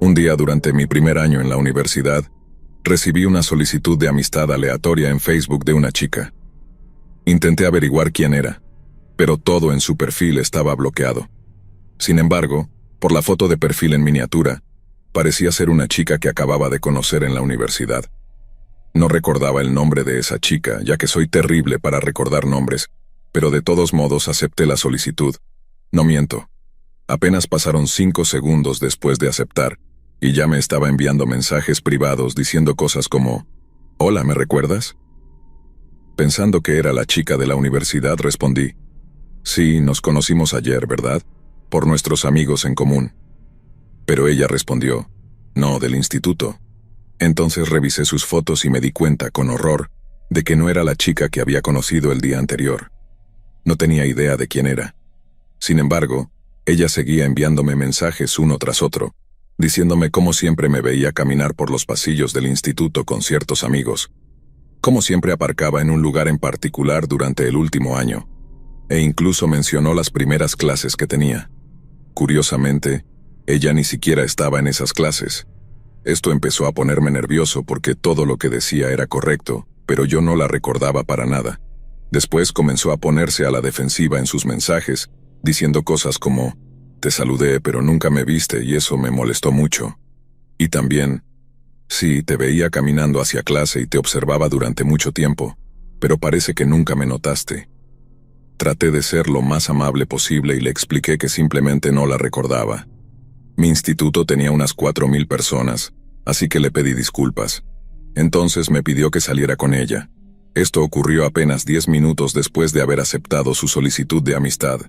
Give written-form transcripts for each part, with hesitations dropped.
Un día durante mi primer año en la universidad, recibí una solicitud de amistad aleatoria en Facebook de una chica. Intenté averiguar quién era, pero todo en su perfil estaba bloqueado. Sin embargo, por la foto de perfil en miniatura, parecía ser una chica que acababa de conocer en la universidad. No recordaba el nombre de esa chica, ya que soy terrible para recordar nombres, pero de todos modos acepté la solicitud. No miento. Apenas pasaron 5 segundos después de aceptar, y ya me estaba enviando mensajes privados diciendo cosas como: «Hola, ¿me recuerdas?». Pensando que era la chica de la universidad, respondí: «Sí, nos conocimos ayer, ¿verdad? Por nuestros amigos en común». Pero ella respondió: «No, del instituto». Entonces revisé sus fotos y me di cuenta, con horror, de que no era la chica que había conocido el día anterior. No tenía idea de quién era. Sin embargo, ella seguía enviándome mensajes uno tras otro, diciéndome cómo siempre me veía caminar por los pasillos del instituto con ciertos amigos, cómo siempre aparcaba en un lugar en particular durante el último año, e incluso mencionó las primeras clases que tenía. Curiosamente, ella ni siquiera estaba en esas clases. Esto empezó a ponerme nervioso porque todo lo que decía era correcto, pero yo no la recordaba para nada. Después comenzó a ponerse a la defensiva en sus mensajes, diciendo cosas como: «Te saludé, pero nunca me viste y eso me molestó mucho». Y también: «Sí, te veía caminando hacia clase y te observaba durante mucho tiempo, pero parece que nunca me notaste». Traté de ser lo más amable posible y le expliqué que simplemente no la recordaba. Mi instituto tenía unas 4,000 personas, así que le pedí disculpas. Entonces me pidió que saliera con ella. Esto ocurrió apenas 10 minutos después de haber aceptado su solicitud de amistad.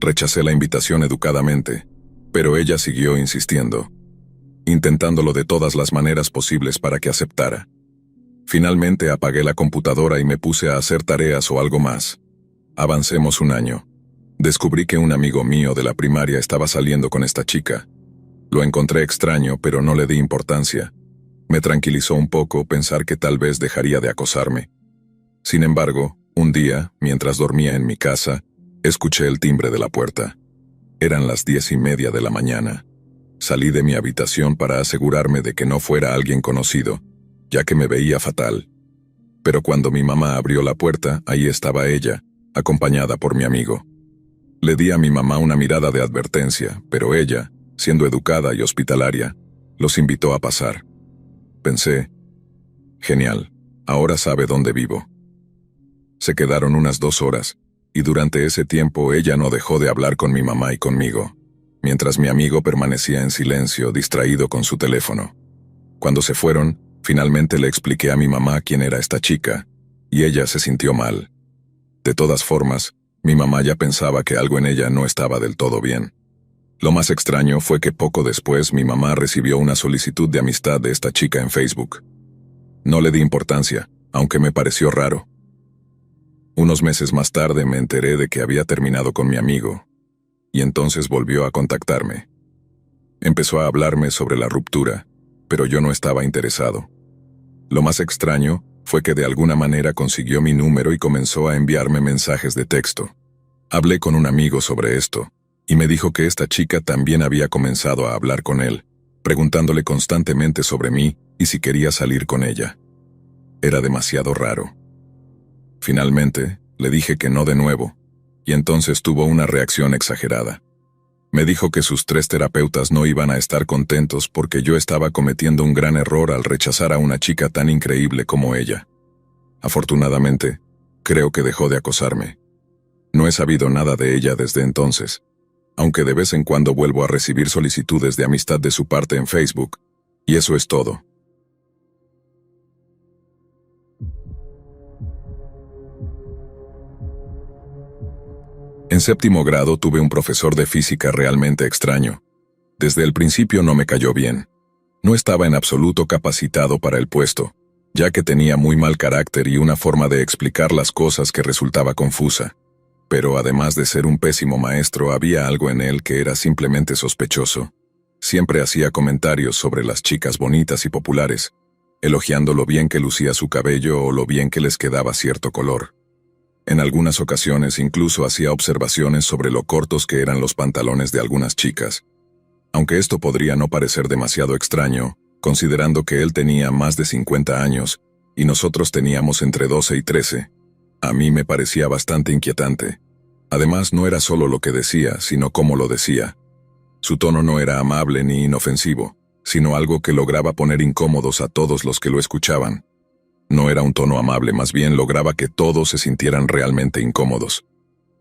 Rechacé la invitación educadamente, pero ella siguió insistiendo, intentándolo de todas las maneras posibles para que aceptara. Finalmente apagué la computadora y me puse a hacer tareas o algo más. Avancemos un año. Descubrí que un amigo mío de la primaria estaba saliendo con esta chica. Lo encontré extraño, pero no le di importancia. Me tranquilizó un poco pensar que tal vez dejaría de acosarme. Sin embargo, un día, mientras dormía en mi casa, escuché el timbre de la puerta. Eran las 10:30 de la mañana. Salí de mi habitación para asegurarme de que no fuera alguien conocido, ya que me veía fatal. Pero cuando mi mamá abrió la puerta, ahí estaba ella, acompañada por mi amigo. Le di a mi mamá una mirada de advertencia, pero ella, siendo educada y hospitalaria, los invitó a pasar. Pensé: genial, ahora sabe dónde vivo. Se quedaron unas 2 horas, y durante ese tiempo ella no dejó de hablar con mi mamá y conmigo, mientras mi amigo permanecía en silencio, distraído con su teléfono. Cuando se fueron, finalmente le expliqué a mi mamá quién era esta chica, y ella se sintió mal. De todas formas, mi mamá ya pensaba que algo en ella no estaba del todo bien. Lo más extraño fue que poco después mi mamá recibió una solicitud de amistad de esta chica en Facebook. No le di importancia, aunque me pareció raro. Unos meses más tarde me enteré de que había terminado con mi amigo, y entonces volvió a contactarme. Empezó a hablarme sobre la ruptura, pero yo no estaba interesado. Lo más extraño fue que de alguna manera consiguió mi número y comenzó a enviarme mensajes de texto. Hablé con un amigo sobre esto, y me dijo que esta chica también había comenzado a hablar con él, preguntándole constantemente sobre mí y si quería salir con ella. Era demasiado raro. Finalmente, le dije que no de nuevo, y entonces tuvo una reacción exagerada. Me dijo que sus 3 terapeutas no iban a estar contentos porque yo estaba cometiendo un gran error al rechazar a una chica tan increíble como ella. Afortunadamente, creo que dejó de acosarme. No he sabido nada de ella desde entonces, aunque de vez en cuando vuelvo a recibir solicitudes de amistad de su parte en Facebook, y eso es todo. En 7º grado tuve un profesor de física realmente extraño. Desde el principio no me cayó bien. No estaba en absoluto capacitado para el puesto, ya que tenía muy mal carácter y una forma de explicar las cosas que resultaba confusa. Pero además de ser un pésimo maestro, había algo en él que era simplemente sospechoso. Siempre hacía comentarios sobre las chicas bonitas y populares, elogiando lo bien que lucía su cabello o lo bien que les quedaba cierto color. En algunas ocasiones incluso hacía observaciones sobre lo cortos que eran los pantalones de algunas chicas. Aunque esto podría no parecer demasiado extraño, considerando que él tenía más de 50 años y nosotros teníamos entre 12 y 13, a mí me parecía bastante inquietante. Además, no era solo lo que decía, sino cómo lo decía. Su tono no era amable ni inofensivo, sino algo que lograba poner incómodos a todos los que lo escuchaban. No era un tono amable, más bien lograba que todos se sintieran realmente incómodos.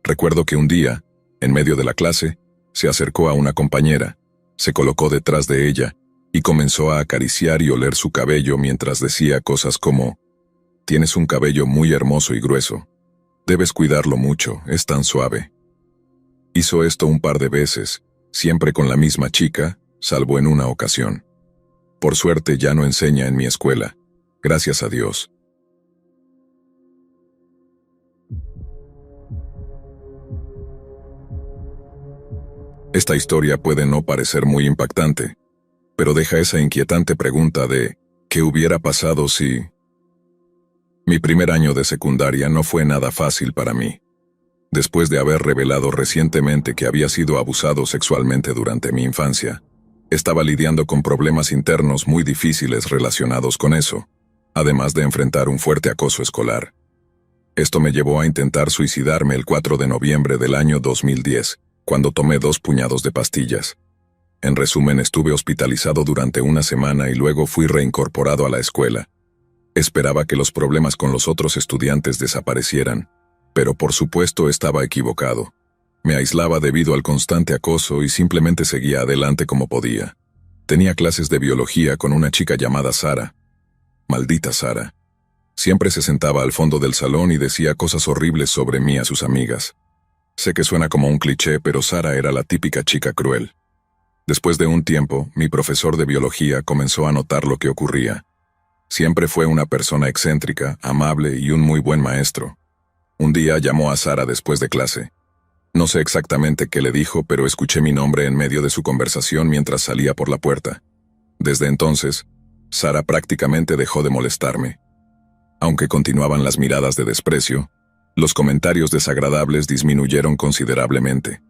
Recuerdo que un día, en medio de la clase, se acercó a una compañera, se colocó detrás de ella y comenzó a acariciar y oler su cabello mientras decía cosas como: «Tienes un cabello muy hermoso y grueso. Debes cuidarlo mucho, es tan suave». Hizo esto un par de veces, siempre con la misma chica, salvo en una ocasión. Por suerte ya no enseña en mi escuela. Gracias a Dios. Esta historia puede no parecer muy impactante, pero deja esa inquietante pregunta de ¿qué hubiera pasado si...? Mi primer año de secundaria no fue nada fácil para mí. Después de haber revelado recientemente que había sido abusado sexualmente durante mi infancia, estaba lidiando con problemas internos muy difíciles relacionados con eso, además de enfrentar un fuerte acoso escolar. Esto me llevó a intentar suicidarme el 4 de noviembre del año 2010, cuando tomé 2 puñados de pastillas. En resumen, estuve hospitalizado durante una semana y luego fui reincorporado a la escuela. Esperaba que los problemas con los otros estudiantes desaparecieran, pero por supuesto estaba equivocado. Me aislaba debido al constante acoso y simplemente seguía adelante como podía. Tenía clases de biología con una chica llamada Sara. Maldita Sara. Siempre se sentaba al fondo del salón y decía cosas horribles sobre mí a sus amigas. Sé que suena como un cliché, pero Sara era la típica chica cruel. Después de un tiempo, mi profesor de biología comenzó a notar lo que ocurría. Siempre fue una persona excéntrica, amable y un muy buen maestro. Un día llamó a Sara después de clase. No sé exactamente qué le dijo, pero escuché mi nombre en medio de su conversación mientras salía por la puerta. Desde entonces, Sara prácticamente dejó de molestarme. Aunque continuaban las miradas de desprecio, los comentarios desagradables disminuyeron considerablemente.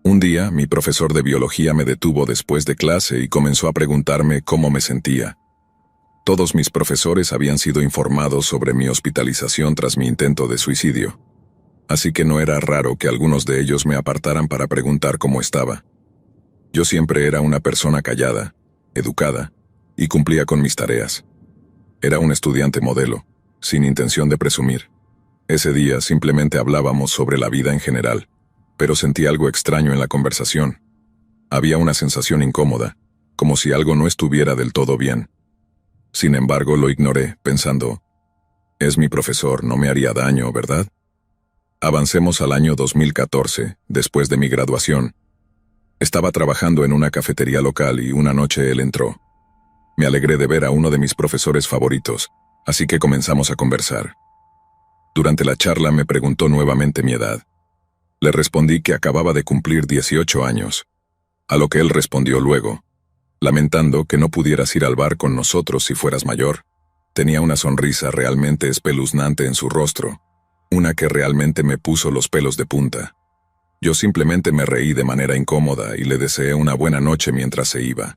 Un día, mi profesor de biología me detuvo después de clase y comenzó a preguntarme cómo me sentía. Todos mis profesores habían sido informados sobre mi hospitalización tras mi intento de suicidio, así que no era raro que algunos de ellos me apartaran para preguntar cómo estaba. Yo siempre era una persona callada, educada, y cumplía con mis tareas. Era un estudiante modelo, sin intención de presumir. Ese día simplemente hablábamos sobre la vida en general, pero sentí algo extraño en la conversación. Había una sensación incómoda, como si algo no estuviera del todo bien. Sin embargo, lo ignoré, pensando, es mi profesor, no me haría daño, ¿verdad? Avancemos al año 2014, después de mi graduación. Estaba trabajando en una cafetería local y una noche él entró. Me alegré de ver a uno de mis profesores favoritos, así que comenzamos a conversar. Durante la charla me preguntó nuevamente mi edad. Le respondí que acababa de cumplir 18 años, a lo que él respondió luego, lamentando que no pudieras ir al bar con nosotros si fueras mayor. Tenía una sonrisa realmente espeluznante en su rostro, una que realmente me puso los pelos de punta. Yo simplemente me reí de manera incómoda y le deseé una buena noche mientras se iba.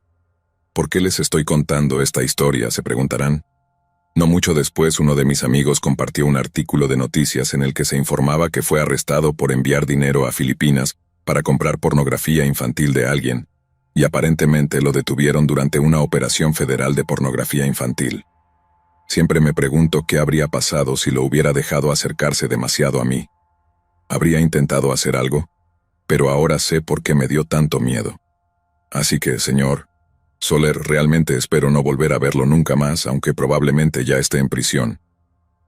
¿Por qué les estoy contando esta historia?, se preguntarán. No mucho después, uno de mis amigos compartió un artículo de noticias en el que se informaba que fue arrestado por enviar dinero a Filipinas para comprar pornografía infantil de alguien, y aparentemente lo detuvieron durante una operación federal de pornografía infantil. Siempre me pregunto qué habría pasado si lo hubiera dejado acercarse demasiado a mí. ¿Habría intentado hacer algo? Pero ahora sé por qué me dio tanto miedo. Así que, señor Soler, realmente espero no volver a verlo nunca más, aunque probablemente ya esté en prisión.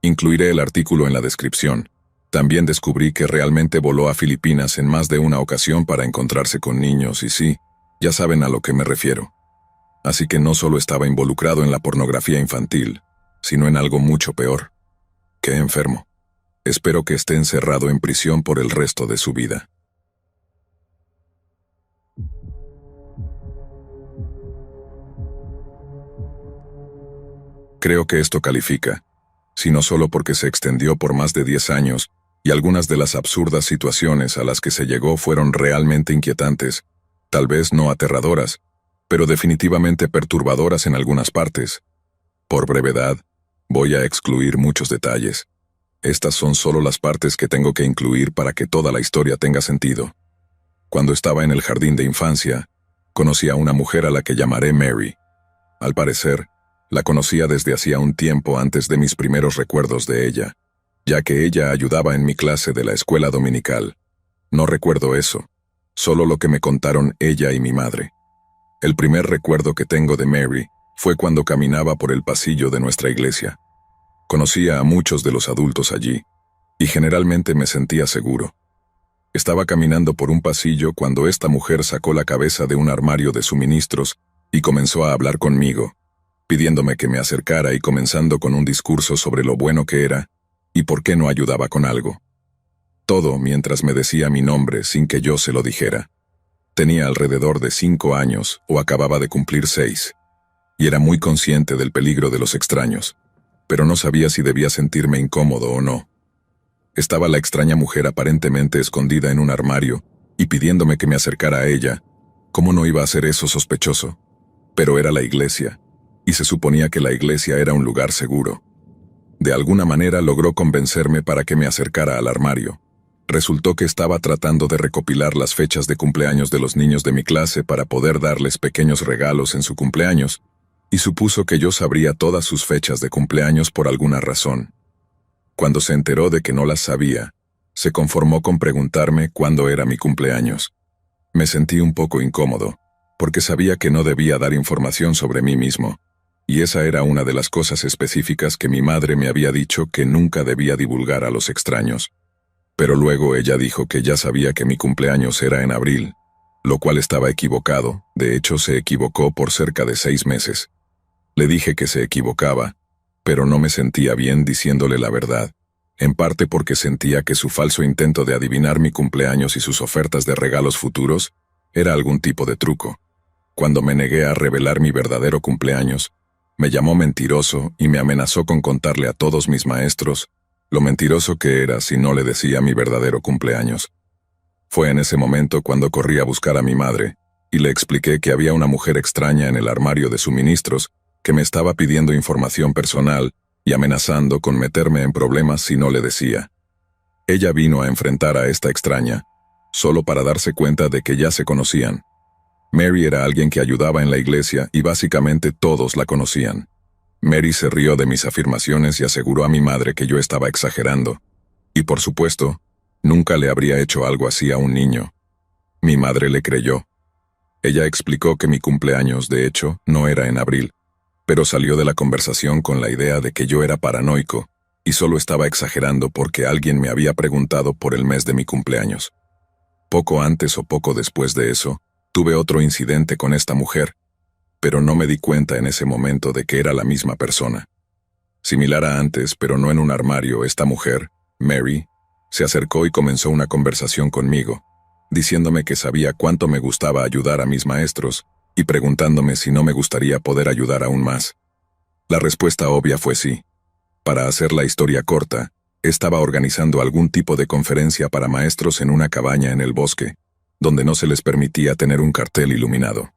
Incluiré el artículo en la descripción. También descubrí que realmente voló a Filipinas en más de una ocasión para encontrarse con niños y sí, ya saben a lo que me refiero. Así que no solo estaba involucrado en la pornografía infantil, sino en algo mucho peor. ¡Qué enfermo! Espero que esté encerrado en prisión por el resto de su vida. Creo que esto califica, si no solo porque se extendió por más de 10 años, y algunas de las absurdas situaciones a las que se llegó fueron realmente inquietantes, sino porque realmente fue una historia que me dejó marcado. Espero que esta historia haya sido de ayuda para alguien. Si es así, Tal vez no aterradoras, pero definitivamente perturbadoras en algunas partes. Por brevedad, voy a excluir muchos detalles. Estas son solo las partes que tengo que incluir para que toda la historia tenga sentido. Cuando estaba en el jardín de infancia, conocí a una mujer a la que llamaré Mary. Al parecer, la conocía desde hacía un tiempo antes de mis primeros recuerdos de ella, ya que ella ayudaba en mi clase de la escuela dominical. No recuerdo eso, solo lo que me contaron ella y mi madre. El primer recuerdo que tengo de Mary fue cuando caminaba por el pasillo de nuestra iglesia. Conocía a muchos de los adultos allí, y generalmente me sentía seguro. Estaba caminando por un pasillo cuando esta mujer sacó la cabeza de un armario de suministros y comenzó a hablar conmigo, pidiéndome que me acercara y comenzando con un discurso sobre lo bueno que era y por qué no ayudaba con algo. Todo mientras me decía mi nombre sin que yo se lo dijera. Tenía alrededor de 5 años o acababa de cumplir 6, y era muy consciente del peligro de los extraños, pero no sabía si debía sentirme incómodo o no. Estaba la extraña mujer aparentemente escondida en un armario y pidiéndome que me acercara a ella. ¿Cómo no iba a hacer eso sospechoso? Pero era la iglesia, y se suponía que la iglesia era un lugar seguro. De alguna manera logró convencerme para que me acercara al armario. Resultó que estaba tratando de recopilar las fechas de cumpleaños de los niños de mi clase para poder darles pequeños regalos en su cumpleaños, y supuso que yo sabría todas sus fechas de cumpleaños por alguna razón. Cuando se enteró de que no las sabía, se conformó con preguntarme cuándo era mi cumpleaños. Me sentí un poco incómodo, porque sabía que no debía dar información sobre mí mismo, y esa era una de las cosas específicas que mi madre me había dicho que nunca debía divulgar a los extraños. Pero luego ella dijo que ya sabía que mi cumpleaños era en abril, lo cual estaba equivocado, de hecho se equivocó por cerca de 6 meses. Le dije que se equivocaba, pero no me sentía bien diciéndole la verdad, en parte porque sentía que su falso intento de adivinar mi cumpleaños y sus ofertas de regalos futuros era algún tipo de truco. Cuando me negué a revelar mi verdadero cumpleaños, me llamó mentiroso y me amenazó con contarle a todos mis maestros lo mentiroso que era si no le decía mi verdadero cumpleaños. Fue en ese momento cuando corrí a buscar a mi madre, y le expliqué que había una mujer extraña en el armario de suministros que me estaba pidiendo información personal y amenazando con meterme en problemas si no le decía. Ella vino a enfrentar a esta extraña, solo para darse cuenta de que ya se conocían. Mary era alguien que ayudaba en la iglesia y básicamente todos la conocían. Mary se rió de mis afirmaciones y aseguró a mi madre que yo estaba exagerando. Y por supuesto, nunca le habría hecho algo así a un niño. Mi madre le creyó. Ella explicó que mi cumpleaños, de hecho, no era en abril, pero salió de la conversación con la idea de que yo era paranoico y solo estaba exagerando porque alguien me había preguntado por el mes de mi cumpleaños. Poco antes o poco después de eso, tuve otro incidente con esta mujer, pero no me di cuenta en ese momento de que era la misma persona. Similar a antes, pero no en un armario, esta mujer, Mary, se acercó y comenzó una conversación conmigo, diciéndome que sabía cuánto me gustaba ayudar a mis maestros y preguntándome si no me gustaría poder ayudar aún más. La respuesta obvia fue sí. Para hacer la historia corta, estaba organizando algún tipo de conferencia para maestros en una cabaña en el bosque, donde no se les permitía tener un cartel iluminado.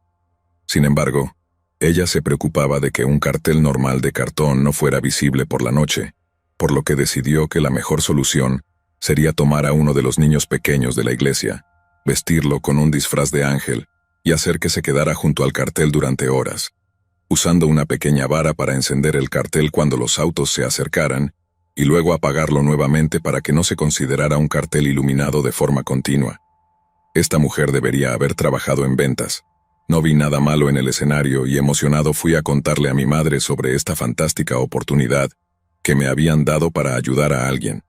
Sin embargo, ella se preocupaba de que un cartel normal de cartón no fuera visible por la noche, por lo que decidió que la mejor solución sería tomar a uno de los niños pequeños de la iglesia, vestirlo con un disfraz de ángel y hacer que se quedara junto al cartel durante horas, usando una pequeña vara para encender el cartel cuando los autos se acercaran y luego apagarlo nuevamente para que no se considerara un cartel iluminado de forma continua. Esta mujer debería haber trabajado en ventas. No vi nada malo en el escenario y emocionado fui a contarle a mi madre sobre esta fantástica oportunidad que me habían dado para ayudar a alguien.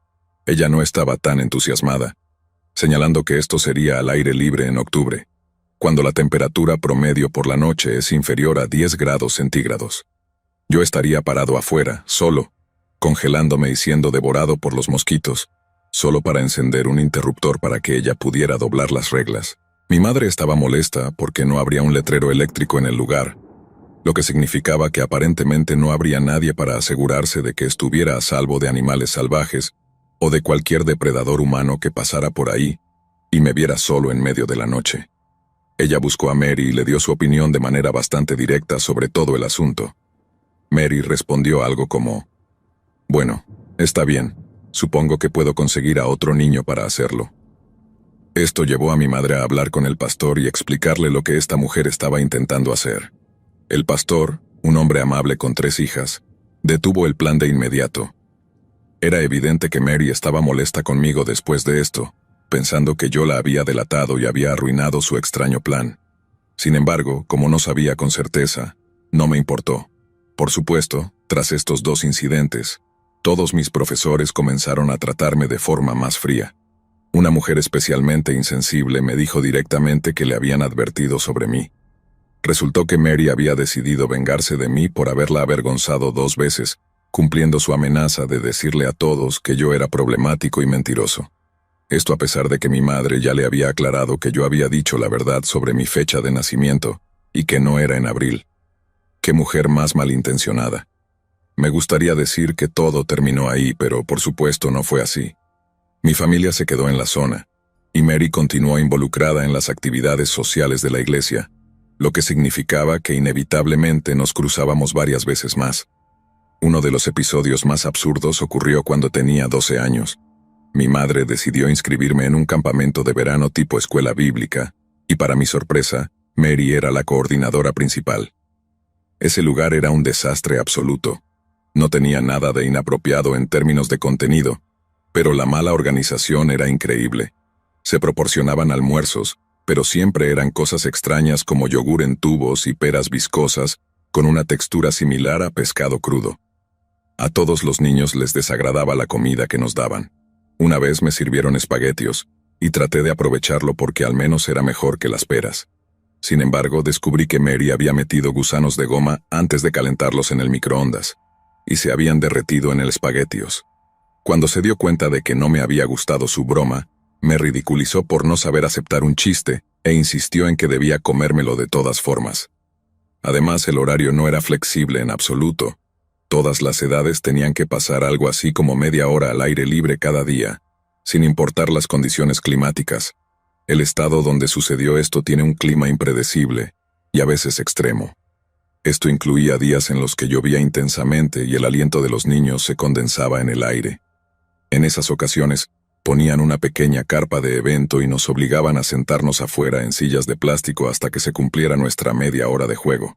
Ella no estaba tan entusiasmada, señalando que esto sería al aire libre en octubre, cuando la temperatura promedio por la noche es inferior a 10 grados centígrados. Yo estaría parado afuera, solo, congelándome y siendo devorado por los mosquitos, solo para encender un interruptor para que ella pudiera doblar las reglas. Mi madre estaba molesta porque no habría un letrero eléctrico en el lugar, lo que significaba que aparentemente no habría nadie para asegurarse de que estuviera a salvo de animales salvajes o de cualquier depredador humano que pasara por ahí y me viera solo en medio de la noche. Ella buscó a Mary y le dio su opinión de manera bastante directa sobre todo el asunto. Mary respondió algo como: «Bueno, está bien, supongo que puedo conseguir a otro niño para hacerlo». Esto llevó a mi madre a hablar con el pastor y explicarle lo que esta mujer estaba intentando hacer. El pastor, un hombre amable con 3 hijas, detuvo el plan de inmediato. Era evidente que Mary estaba molesta conmigo después de esto, pensando que yo la había delatado y había arruinado su extraño plan. Sin embargo, como no sabía con certeza, no me importó. Por supuesto, tras estos 2 incidentes, todos mis profesores comenzaron a tratarme de forma más fría. Una mujer especialmente insensible me dijo directamente que le habían advertido sobre mí. Resultó que Mary había decidido vengarse de mí por haberla avergonzado 2 veces, cumpliendo su amenaza de decirle a todos que yo era problemático y mentiroso. Esto a pesar de que mi madre ya le había aclarado que yo había dicho la verdad sobre mi fecha de nacimiento, y que no era en abril. ¡Qué mujer más malintencionada! Me gustaría decir que todo terminó ahí, pero por supuesto no fue así. Mi familia se quedó en la zona, y Mary continuó involucrada en las actividades sociales de la iglesia, lo que significaba que inevitablemente nos cruzábamos varias veces más. Uno de los episodios más absurdos ocurrió cuando tenía 12 años. Mi madre decidió inscribirme en un campamento de verano tipo escuela bíblica, y para mi sorpresa, Mary era la coordinadora principal. Ese lugar era un desastre absoluto. No tenía nada de inapropiado en términos de contenido, pero la mala organización era increíble. Se proporcionaban almuerzos, pero siempre eran cosas extrañas como yogur en tubos y peras viscosas, con una textura similar a pescado crudo. A todos los niños les desagradaba la comida que nos daban. Una vez me sirvieron espaguetios, y traté de aprovecharlo porque al menos era mejor que las peras. Sin embargo, descubrí que Mary había metido gusanos de goma antes de calentarlos en el microondas, y se habían derretido en el espaguetios. Cuando se dio cuenta de que no me había gustado su broma, me ridiculizó por no saber aceptar un chiste e insistió en que debía comérmelo de todas formas. Además, el horario no era flexible en absoluto. Todas las edades tenían que pasar algo así como media hora al aire libre cada día, sin importar las condiciones climáticas. El estado donde sucedió esto tiene un clima impredecible y a veces extremo. Esto incluía días en los que llovía intensamente y el aliento de los niños se condensaba en el aire. En esas ocasiones, ponían una pequeña carpa de evento y nos obligaban a sentarnos afuera en sillas de plástico hasta que se cumpliera nuestra media hora de juego.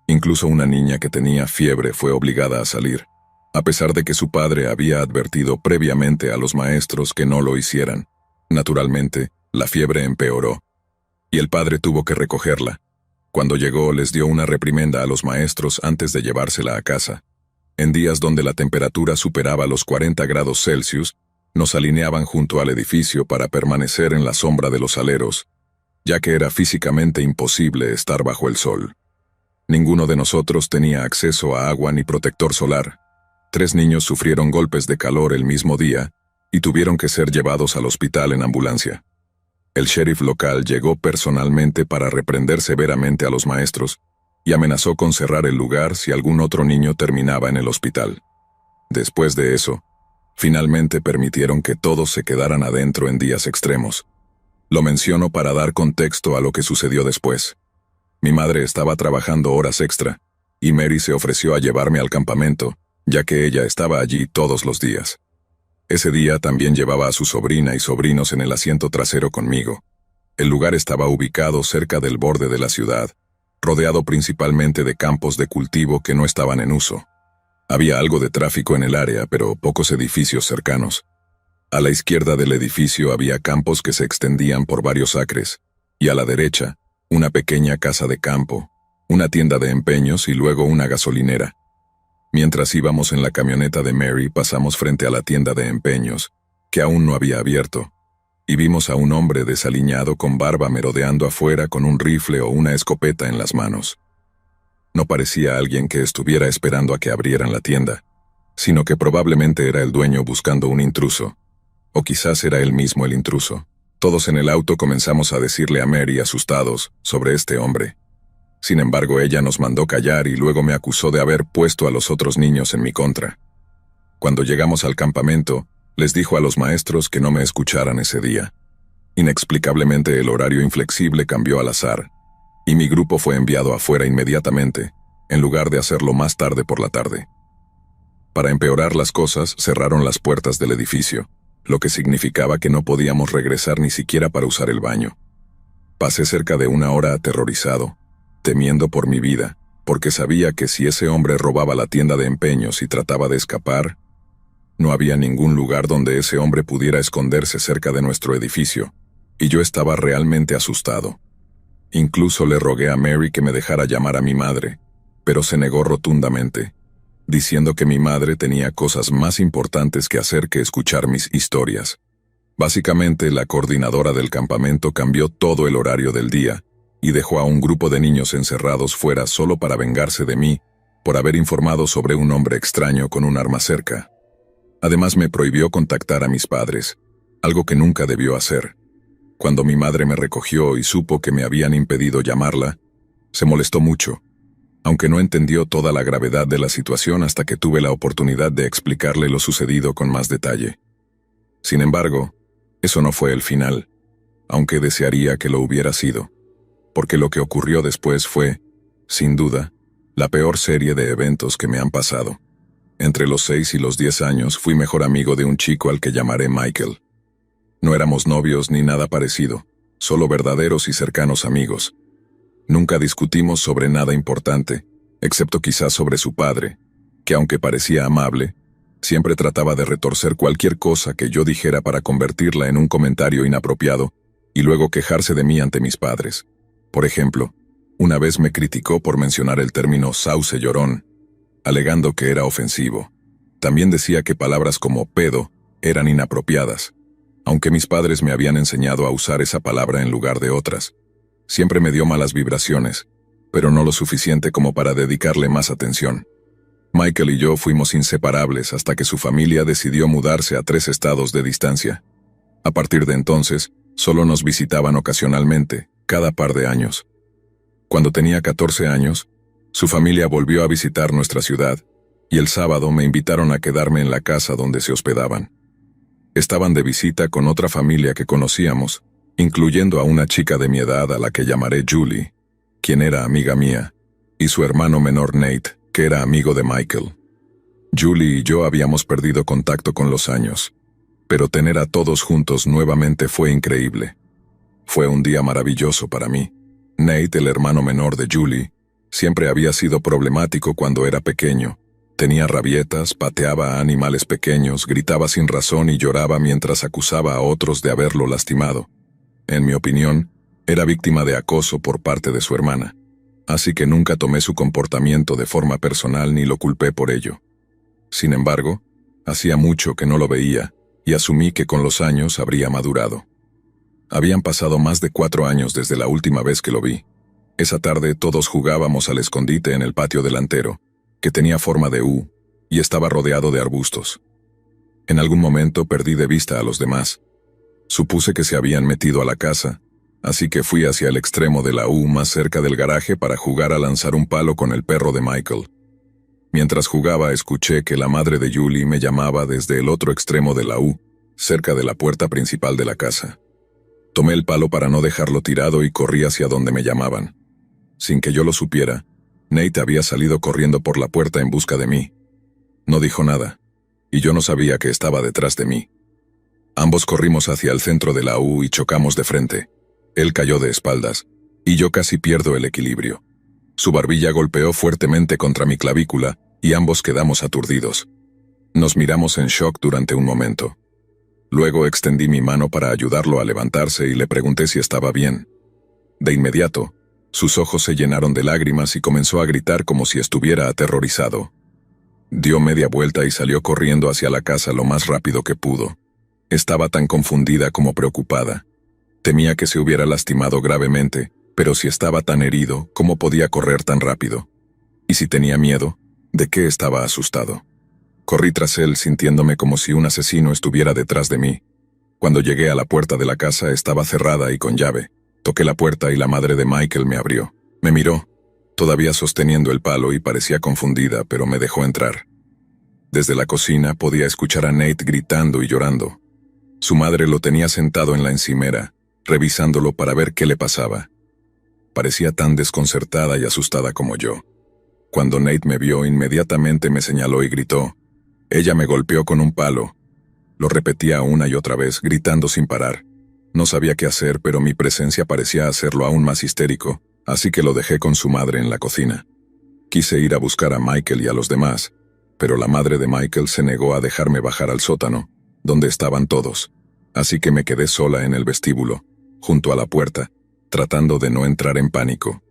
Incluso una niña que tenía fiebre fue obligada a salir, a pesar de que su padre había advertido previamente a los maestros que no lo hicieran. Naturalmente, la fiebre empeoró, y el padre tuvo que recogerla. Cuando llegó, les dio una reprimenda a los maestros antes de llevársela a casa. En días donde la temperatura superaba los 40 grados Celsius, nos alineaban junto al edificio para permanecer en la sombra de los aleros, ya que era físicamente imposible estar bajo el sol. Ninguno de nosotros tenía acceso a agua ni protector solar. 3 niños sufrieron golpes de calor el mismo día y tuvieron que ser llevados al hospital en ambulancia. El sheriff local llegó personalmente para reprender severamente a los maestros y amenazó con cerrar el lugar si algún otro niño terminaba en el hospital. Después de eso, finalmente permitieron que todos se quedaran adentro en días extremos. Lo menciono para dar contexto a lo que sucedió después. Mi madre estaba trabajando horas extra, y Mary se ofreció a llevarme al campamento, ya que ella estaba allí todos los días. Ese día también llevaba a su sobrina y sobrinos en el asiento trasero conmigo. El lugar estaba ubicado cerca del borde de la ciudad, rodeado principalmente de campos de cultivo que no estaban en uso. Había algo de tráfico en el área, pero pocos edificios cercanos. A la izquierda del edificio había campos que se extendían por varios acres, y a la derecha, una pequeña casa de campo, una tienda de empeños y luego una gasolinera. Mientras íbamos en la camioneta de Mary, pasamos frente a la tienda de empeños, que aún no había abierto, y vimos a un hombre desaliñado con barba merodeando afuera con un rifle o una escopeta en las manos. No parecía alguien que estuviera esperando a que abrieran la tienda, sino que probablemente era el dueño buscando un intruso. O quizás era él mismo el intruso. Todos en el auto comenzamos a decirle a Mary, asustados, sobre este hombre. Sin embargo, ella nos mandó callar y luego me acusó de haber puesto a los otros niños en mi contra. Cuando llegamos al campamento, les dijo a los maestros que no me escucharan ese día. Inexplicablemente el horario inflexible cambió al azar, y mi grupo fue enviado afuera inmediatamente, en lugar de hacerlo más tarde por la tarde. Para empeorar las cosas, cerraron las puertas del edificio, lo que significaba que no podíamos regresar ni siquiera para usar el baño. Pasé cerca de una hora aterrorizado, temiendo por mi vida, porque sabía que si ese hombre robaba la tienda de empeños y trataba de escapar, no había ningún lugar donde ese hombre pudiera esconderse cerca de nuestro edificio, y yo estaba realmente asustado. Incluso le rogué a Mary que me dejara llamar a mi madre, pero se negó rotundamente, diciendo que mi madre tenía cosas más importantes que hacer que escuchar mis historias. Básicamente, la coordinadora del campamento cambió todo el horario del día y dejó a un grupo de niños encerrados fuera solo para vengarse de mí por haber informado sobre un hombre extraño con un arma cerca. Además, me prohibió contactar a mis padres, algo que nunca debió hacer. Cuando mi madre me recogió y supo que me habían impedido llamarla, se molestó mucho, aunque no entendió toda la gravedad de la situación hasta que tuve la oportunidad de explicarle lo sucedido con más detalle. Sin embargo, eso no fue el final, aunque desearía que lo hubiera sido, porque lo que ocurrió después fue, sin duda, la peor serie de eventos que me han pasado. Entre los 6 y los 10 años fui mejor amigo de un chico al que llamaré Michael. No éramos novios ni nada parecido, solo verdaderos y cercanos amigos. Nunca discutimos sobre nada importante, excepto quizás sobre su padre, que aunque parecía amable, siempre trataba de retorcer cualquier cosa que yo dijera para convertirla en un comentario inapropiado y luego quejarse de mí ante mis padres. Por ejemplo, una vez me criticó por mencionar el término sauce llorón, alegando que era ofensivo. También decía que palabras como pedo eran inapropiadas, aunque mis padres me habían enseñado a usar esa palabra en lugar de otras. Siempre me dio malas vibraciones, pero no lo suficiente como para dedicarle más atención. Michael y yo fuimos inseparables hasta que su familia decidió mudarse a 3 estados de distancia. A partir de entonces, solo nos visitaban ocasionalmente, cada par de años. Cuando tenía 14 años, su familia volvió a visitar nuestra ciudad, y el sábado me invitaron a quedarme en la casa donde se hospedaban. Estaban de visita con otra familia que conocíamos, incluyendo a una chica de mi edad a la que llamaré Julie, quien era amiga mía, y su hermano menor Nate, que era amigo de Michael. Julie y yo habíamos perdido contacto con los años, pero tener a todos juntos nuevamente fue increíble. Fue un día maravilloso para mí. Nate, el hermano menor de Julie, siempre había sido problemático cuando era pequeño. Tenía rabietas, pateaba a animales pequeños, gritaba sin razón y lloraba mientras acusaba a otros de haberlo lastimado. En mi opinión, era víctima de acoso por parte de su hermana, así que nunca tomé su comportamiento de forma personal ni lo culpé por ello. Sin embargo, hacía mucho que no lo veía y asumí que con los años habría madurado. Habían pasado más de 4 años desde la última vez que lo vi. Esa tarde todos jugábamos al escondite en el patio delantero, que tenía forma de U, y estaba rodeado de arbustos. En algún momento perdí de vista a los demás. Supuse que se habían metido a la casa, así que fui hacia el extremo de la U más cerca del garaje para jugar a lanzar un palo con el perro de Michael. Mientras jugaba escuché que la madre de Julie me llamaba desde el otro extremo de la U, cerca de la puerta principal de la casa. Tomé el palo para no dejarlo tirado y corrí hacia donde me llamaban. Sin que yo lo supiera, Nate había salido corriendo por la puerta en busca de mí. No dijo nada, y yo no sabía que estaba detrás de mí. Ambos corrimos hacia el centro de la U y chocamos de frente. Él cayó de espaldas, y yo casi pierdo el equilibrio. Su barbilla golpeó fuertemente contra mi clavícula, y ambos quedamos aturdidos. Nos miramos en shock durante un momento. Luego extendí mi mano para ayudarlo a levantarse y le pregunté si estaba bien. De inmediato, sus ojos se llenaron de lágrimas y comenzó a gritar como si estuviera aterrorizado. Dio media vuelta y salió corriendo hacia la casa lo más rápido que pudo. Estaba tan confundida como preocupada. Temía que se hubiera lastimado gravemente, pero si estaba tan herido, ¿cómo podía correr tan rápido? Y si tenía miedo, ¿de qué estaba asustado? Corrí tras él sintiéndome como si un asesino estuviera detrás de mí. Cuando llegué a la puerta de la casa estaba cerrada y con llave. Toqué la puerta y la madre de Michael me abrió. Me miró, todavía sosteniendo el palo y parecía confundida, pero me dejó entrar. Desde la cocina podía escuchar a Nate gritando y llorando. Su madre lo tenía sentado en la encimera, revisándolo para ver qué le pasaba. Parecía tan desconcertada y asustada como yo. Cuando Nate me vio, inmediatamente me señaló y gritó. Ella me golpeó con un palo. Lo repetía una y otra vez, gritando sin parar. No sabía qué hacer, pero mi presencia parecía hacerlo aún más histérico, así que lo dejé con su madre en la cocina. Quise ir a buscar a Michael y a los demás, pero la madre de Michael se negó a dejarme bajar al sótano, donde estaban todos, así que me quedé sola en el vestíbulo, junto a la puerta, tratando de no entrar en pánico.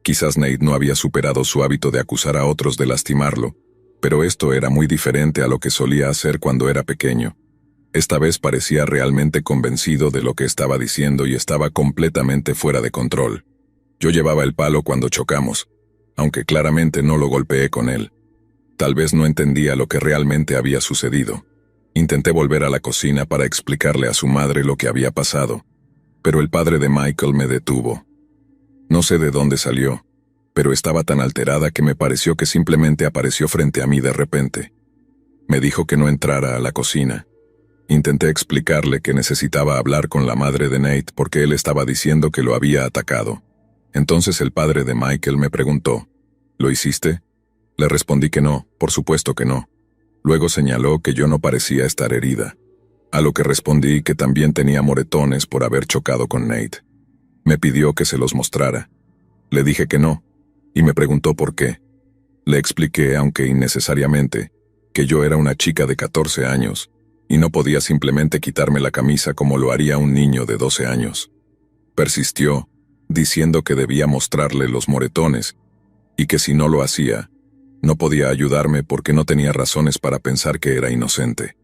Quizás Nate no había superado su hábito de acusar a otros de lastimarlo, pero esto era muy diferente a lo que solía hacer cuando era pequeño. Esta vez parecía realmente convencido de lo que estaba diciendo y estaba completamente fuera de control. Yo llevaba el palo cuando chocamos, aunque claramente no lo golpeé con él. Tal vez no entendía lo que realmente había sucedido. Intenté volver a la cocina para explicarle a su madre lo que había pasado, pero el padre de Michael me detuvo. No sé de dónde salió, pero estaba tan alterada que me pareció que simplemente apareció frente a mí de repente. Me dijo que no entrara a la cocina. Intenté explicarle que necesitaba hablar con la madre de Nate porque él estaba diciendo que lo había atacado. Entonces el padre de Michael me preguntó, ¿lo hiciste? Le respondí que no, por supuesto que no. Luego señaló que yo no parecía estar herida, a lo que respondí que también tenía moretones por haber chocado con Nate. Me pidió que se los mostrara. Le dije que no, y me preguntó por qué. Le expliqué, aunque innecesariamente, que yo era una chica de 14 años, y no podía simplemente quitarme la camisa como lo haría un niño de 12 años. Persistió, diciendo que debía mostrarle los moretones, y que si no lo hacía, no podía ayudarme porque no tenía razones para pensar que era inocente.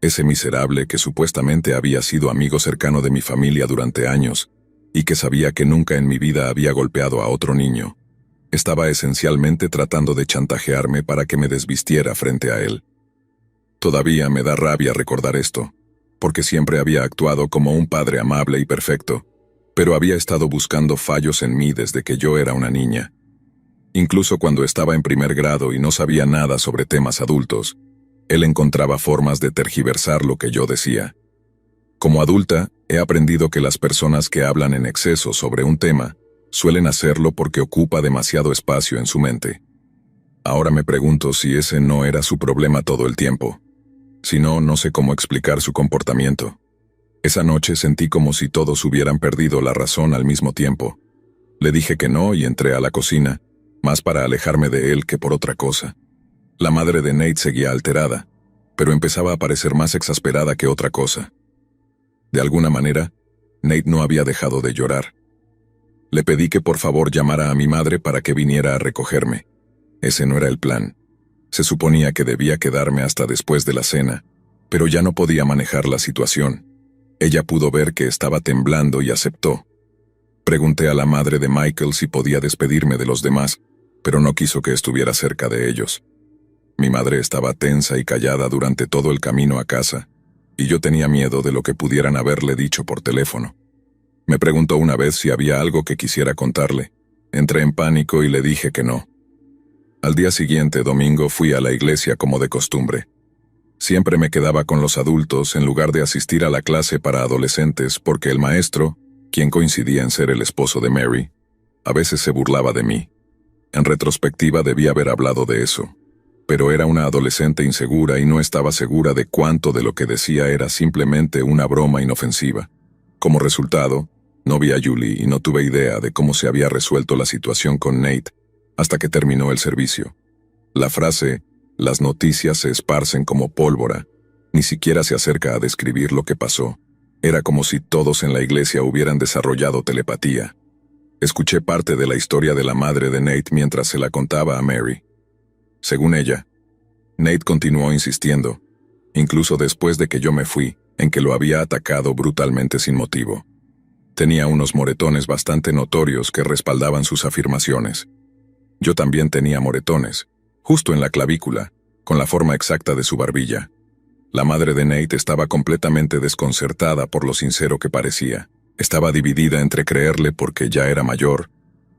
Ese miserable que supuestamente había sido amigo cercano de mi familia durante años, y que sabía que nunca en mi vida había golpeado a otro niño, estaba esencialmente tratando de chantajearme para que me desvistiera frente a él. Todavía me da rabia recordar esto, porque siempre había actuado como un padre amable y perfecto, pero había estado buscando fallos en mí desde que yo era una niña. Incluso cuando estaba en primer grado y no sabía nada sobre temas adultos, él encontraba formas de tergiversar lo que yo decía. Como adulta, he aprendido que las personas que hablan en exceso sobre un tema suelen hacerlo porque ocupa demasiado espacio en su mente. Ahora me pregunto si ese no era su problema todo el tiempo. Si no, no sé cómo explicar su comportamiento. Esa noche sentí como si todos hubieran perdido la razón al mismo tiempo. Le dije que no y entré a la cocina, más para alejarme de él que por otra cosa. La madre de Nate seguía alterada, pero empezaba a parecer más exasperada que otra cosa. De alguna manera, Nate no había dejado de llorar. Le pedí que por favor llamara a mi madre para que viniera a recogerme. Ese no era el plan. Se suponía que debía quedarme hasta después de la cena, pero ya no podía manejar la situación. Ella pudo ver que estaba temblando y aceptó. Pregunté a la madre de Michael si podía despedirme de los demás, pero no quiso que estuviera cerca de ellos. Mi madre estaba tensa y callada durante todo el camino a casa, y yo tenía miedo de lo que pudieran haberle dicho por teléfono. Me preguntó una vez si había algo que quisiera contarle. Entré en pánico y le dije que no. Al día siguiente, domingo, fui a la iglesia como de costumbre. Siempre me quedaba con los adultos en lugar de asistir a la clase para adolescentes porque el maestro, quien coincidía en ser el esposo de Mary, a veces se burlaba de mí. En retrospectiva debía haber hablado de eso, pero era una adolescente insegura y no estaba segura de cuánto de lo que decía era simplemente una broma inofensiva. Como resultado, no vi a Julie y no tuve idea de cómo se había resuelto la situación con Nate hasta que terminó el servicio. La frase, las noticias se esparcen como pólvora, ni siquiera se acerca a describir lo que pasó. Era como si todos en la iglesia hubieran desarrollado telepatía. Escuché parte de la historia de la madre de Nate mientras se la contaba a Mary. Según ella, Nate continuó insistiendo, incluso después de que yo me fui, en que lo había atacado brutalmente sin motivo. Tenía unos moretones bastante notorios que respaldaban sus afirmaciones. Yo también tenía moretones, justo en la clavícula, con la forma exacta de su barbilla. La madre de Nate estaba completamente desconcertada por lo sincero que parecía. Estaba dividida entre creerle porque ya era mayor,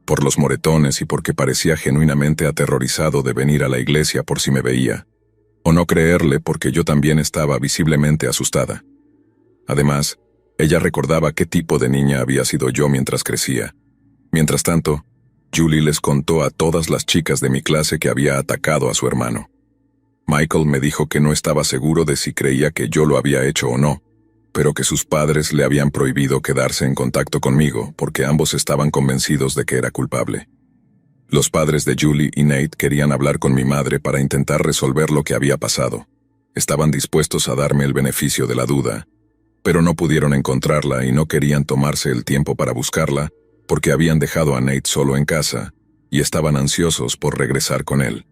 por los moretones y porque parecía genuinamente aterrorizado de venir a la iglesia por si me veía, o no creerle porque yo también estaba visiblemente asustada. Además, Ella recordaba qué tipo de niña había sido yo mientras crecía. Mientras tanto, Julie les contó a todas las chicas de mi clase que había atacado a su hermano. Michael me dijo que no estaba seguro de si creía que yo lo había hecho o no, pero que sus padres le habían prohibido quedarse en contacto conmigo porque ambos estaban convencidos de que era culpable. Los padres de Julie y Nate querían hablar con mi madre para intentar resolver lo que había pasado. Estaban dispuestos a darme el beneficio de la duda, pero no pudieron encontrarla y no querían tomarse el tiempo para buscarla porque habían dejado a Nate solo en casa y estaban ansiosos por regresar con él.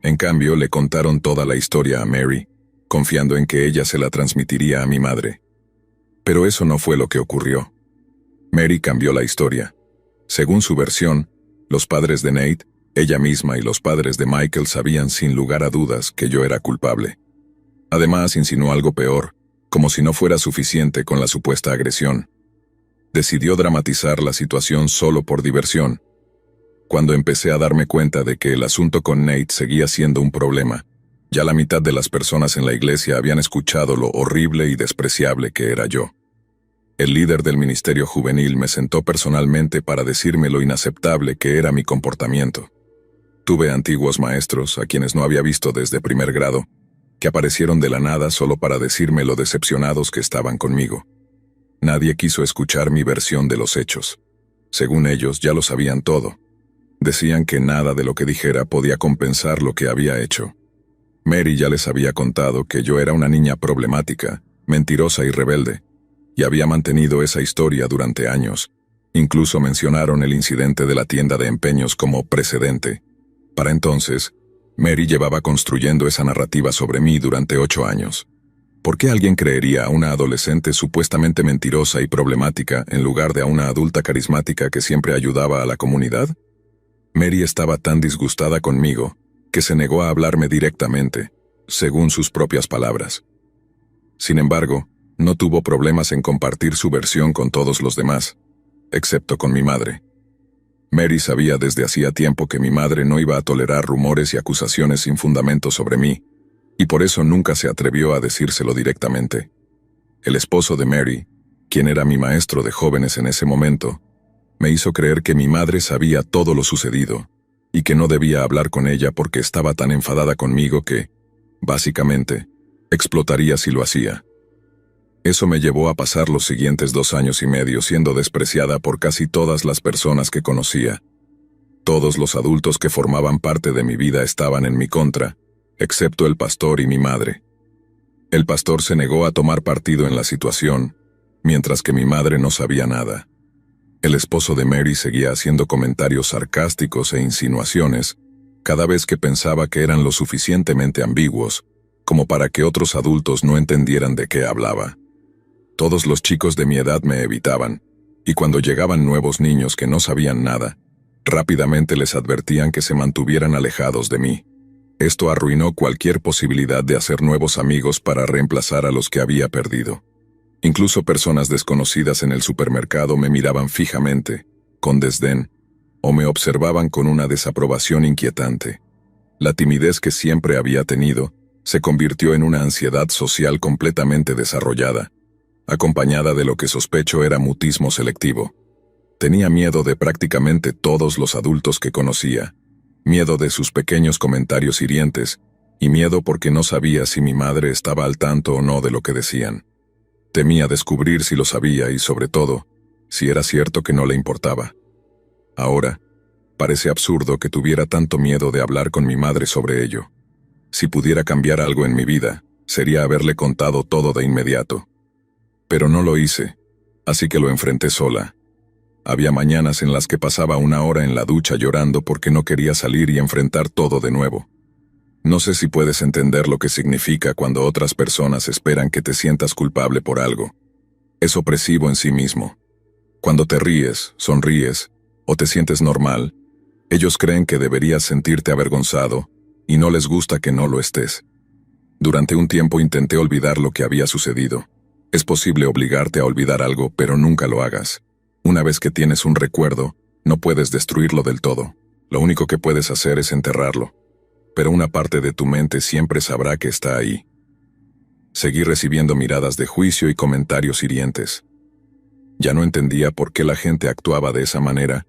En cambio, le contaron toda la historia a Mary, confiando en que ella se la transmitiría a mi madre. Pero eso no fue lo que ocurrió. Mary cambió la historia. Según su versión, los padres de Nate, ella misma y los padres de Michael sabían sin lugar a dudas que yo era culpable. Además, insinuó algo peor, como si no fuera suficiente con la supuesta agresión. Decidió dramatizar la situación solo por diversión. Cuando empecé a darme cuenta de que el asunto con Nate seguía siendo un problema, ya la mitad de las personas en la iglesia habían escuchado lo horrible y despreciable que era yo. El líder del ministerio juvenil me sentó personalmente para decirme lo inaceptable que era mi comportamiento. Tuve antiguos maestros, a quienes no había visto desde primer grado, que aparecieron de la nada solo para decirme lo decepcionados que estaban conmigo. Nadie quiso escuchar mi versión de los hechos. Según ellos, ya lo sabían todo. Decían que nada de lo que dijera podía compensar lo que había hecho. Mary ya les había contado que yo era una niña problemática, mentirosa y rebelde, y había mantenido esa historia durante años. Incluso mencionaron el incidente de la tienda de empeños como precedente. Para entonces, Mary llevaba construyendo esa narrativa sobre mí durante 8 años. ¿Por qué alguien creería a una adolescente supuestamente mentirosa y problemática en lugar de a una adulta carismática que siempre ayudaba a la comunidad? Mary estaba tan disgustada conmigo que se negó a hablarme directamente, según sus propias palabras. Sin embargo, no tuvo problemas en compartir su versión con todos los demás, excepto con mi madre. Mary sabía desde hacía tiempo que mi madre no iba a tolerar rumores y acusaciones sin fundamento sobre mí, y por eso nunca se atrevió a decírselo directamente. El esposo de Mary, quien era mi maestro de jóvenes en ese momento, me hizo creer que mi madre sabía todo lo sucedido, y que no debía hablar con ella porque estaba tan enfadada conmigo que, básicamente, explotaría si lo hacía. Eso me llevó a pasar los siguientes 2 años y medio siendo despreciada por casi todas las personas que conocía. Todos los adultos que formaban parte de mi vida estaban en mi contra, excepto el pastor y mi madre. El pastor se negó a tomar partido en la situación, mientras que mi madre no sabía nada. El esposo de Mary seguía haciendo comentarios sarcásticos e insinuaciones cada vez que pensaba que eran lo suficientemente ambiguos como para que otros adultos no entendieran de qué hablaba. Todos los chicos de mi edad me evitaban, y cuando llegaban nuevos niños que no sabían nada, rápidamente les advertían que se mantuvieran alejados de mí. Esto arruinó cualquier posibilidad de hacer nuevos amigos para reemplazar a los que había perdido. Incluso personas desconocidas en el supermercado me miraban fijamente, con desdén, o me observaban con una desaprobación inquietante. La timidez que siempre había tenido se convirtió en una ansiedad social completamente desarrollada, acompañada de lo que sospecho era mutismo selectivo. Tenía miedo de prácticamente todos los adultos que conocía, miedo de sus pequeños comentarios hirientes, y miedo porque no sabía si mi madre estaba al tanto o no de lo que decían. Temía descubrir si lo sabía y, sobre todo, si era cierto que no le importaba. Ahora, parece absurdo que tuviera tanto miedo de hablar con mi madre sobre ello. Si pudiera cambiar algo en mi vida, sería haberle contado todo de inmediato. Pero no lo hice, así que lo enfrenté sola. Había mañanas en las que pasaba 1 hora en la ducha llorando porque no quería salir y enfrentar todo de nuevo. No sé si puedes entender lo que significa cuando otras personas esperan que te sientas culpable por algo. Es opresivo en sí mismo. Cuando te ríes, sonríes, o te sientes normal, ellos creen que deberías sentirte avergonzado, y no les gusta que no lo estés. Durante un tiempo intenté olvidar lo que había sucedido. Es posible obligarte a olvidar algo, pero nunca lo hagas. Una vez que tienes un recuerdo, no puedes destruirlo del todo. Lo único que puedes hacer es enterrarlo. Pero una parte de tu mente siempre sabrá que está ahí. Seguí recibiendo miradas de juicio y comentarios hirientes. Ya no entendía por qué la gente actuaba de esa manera,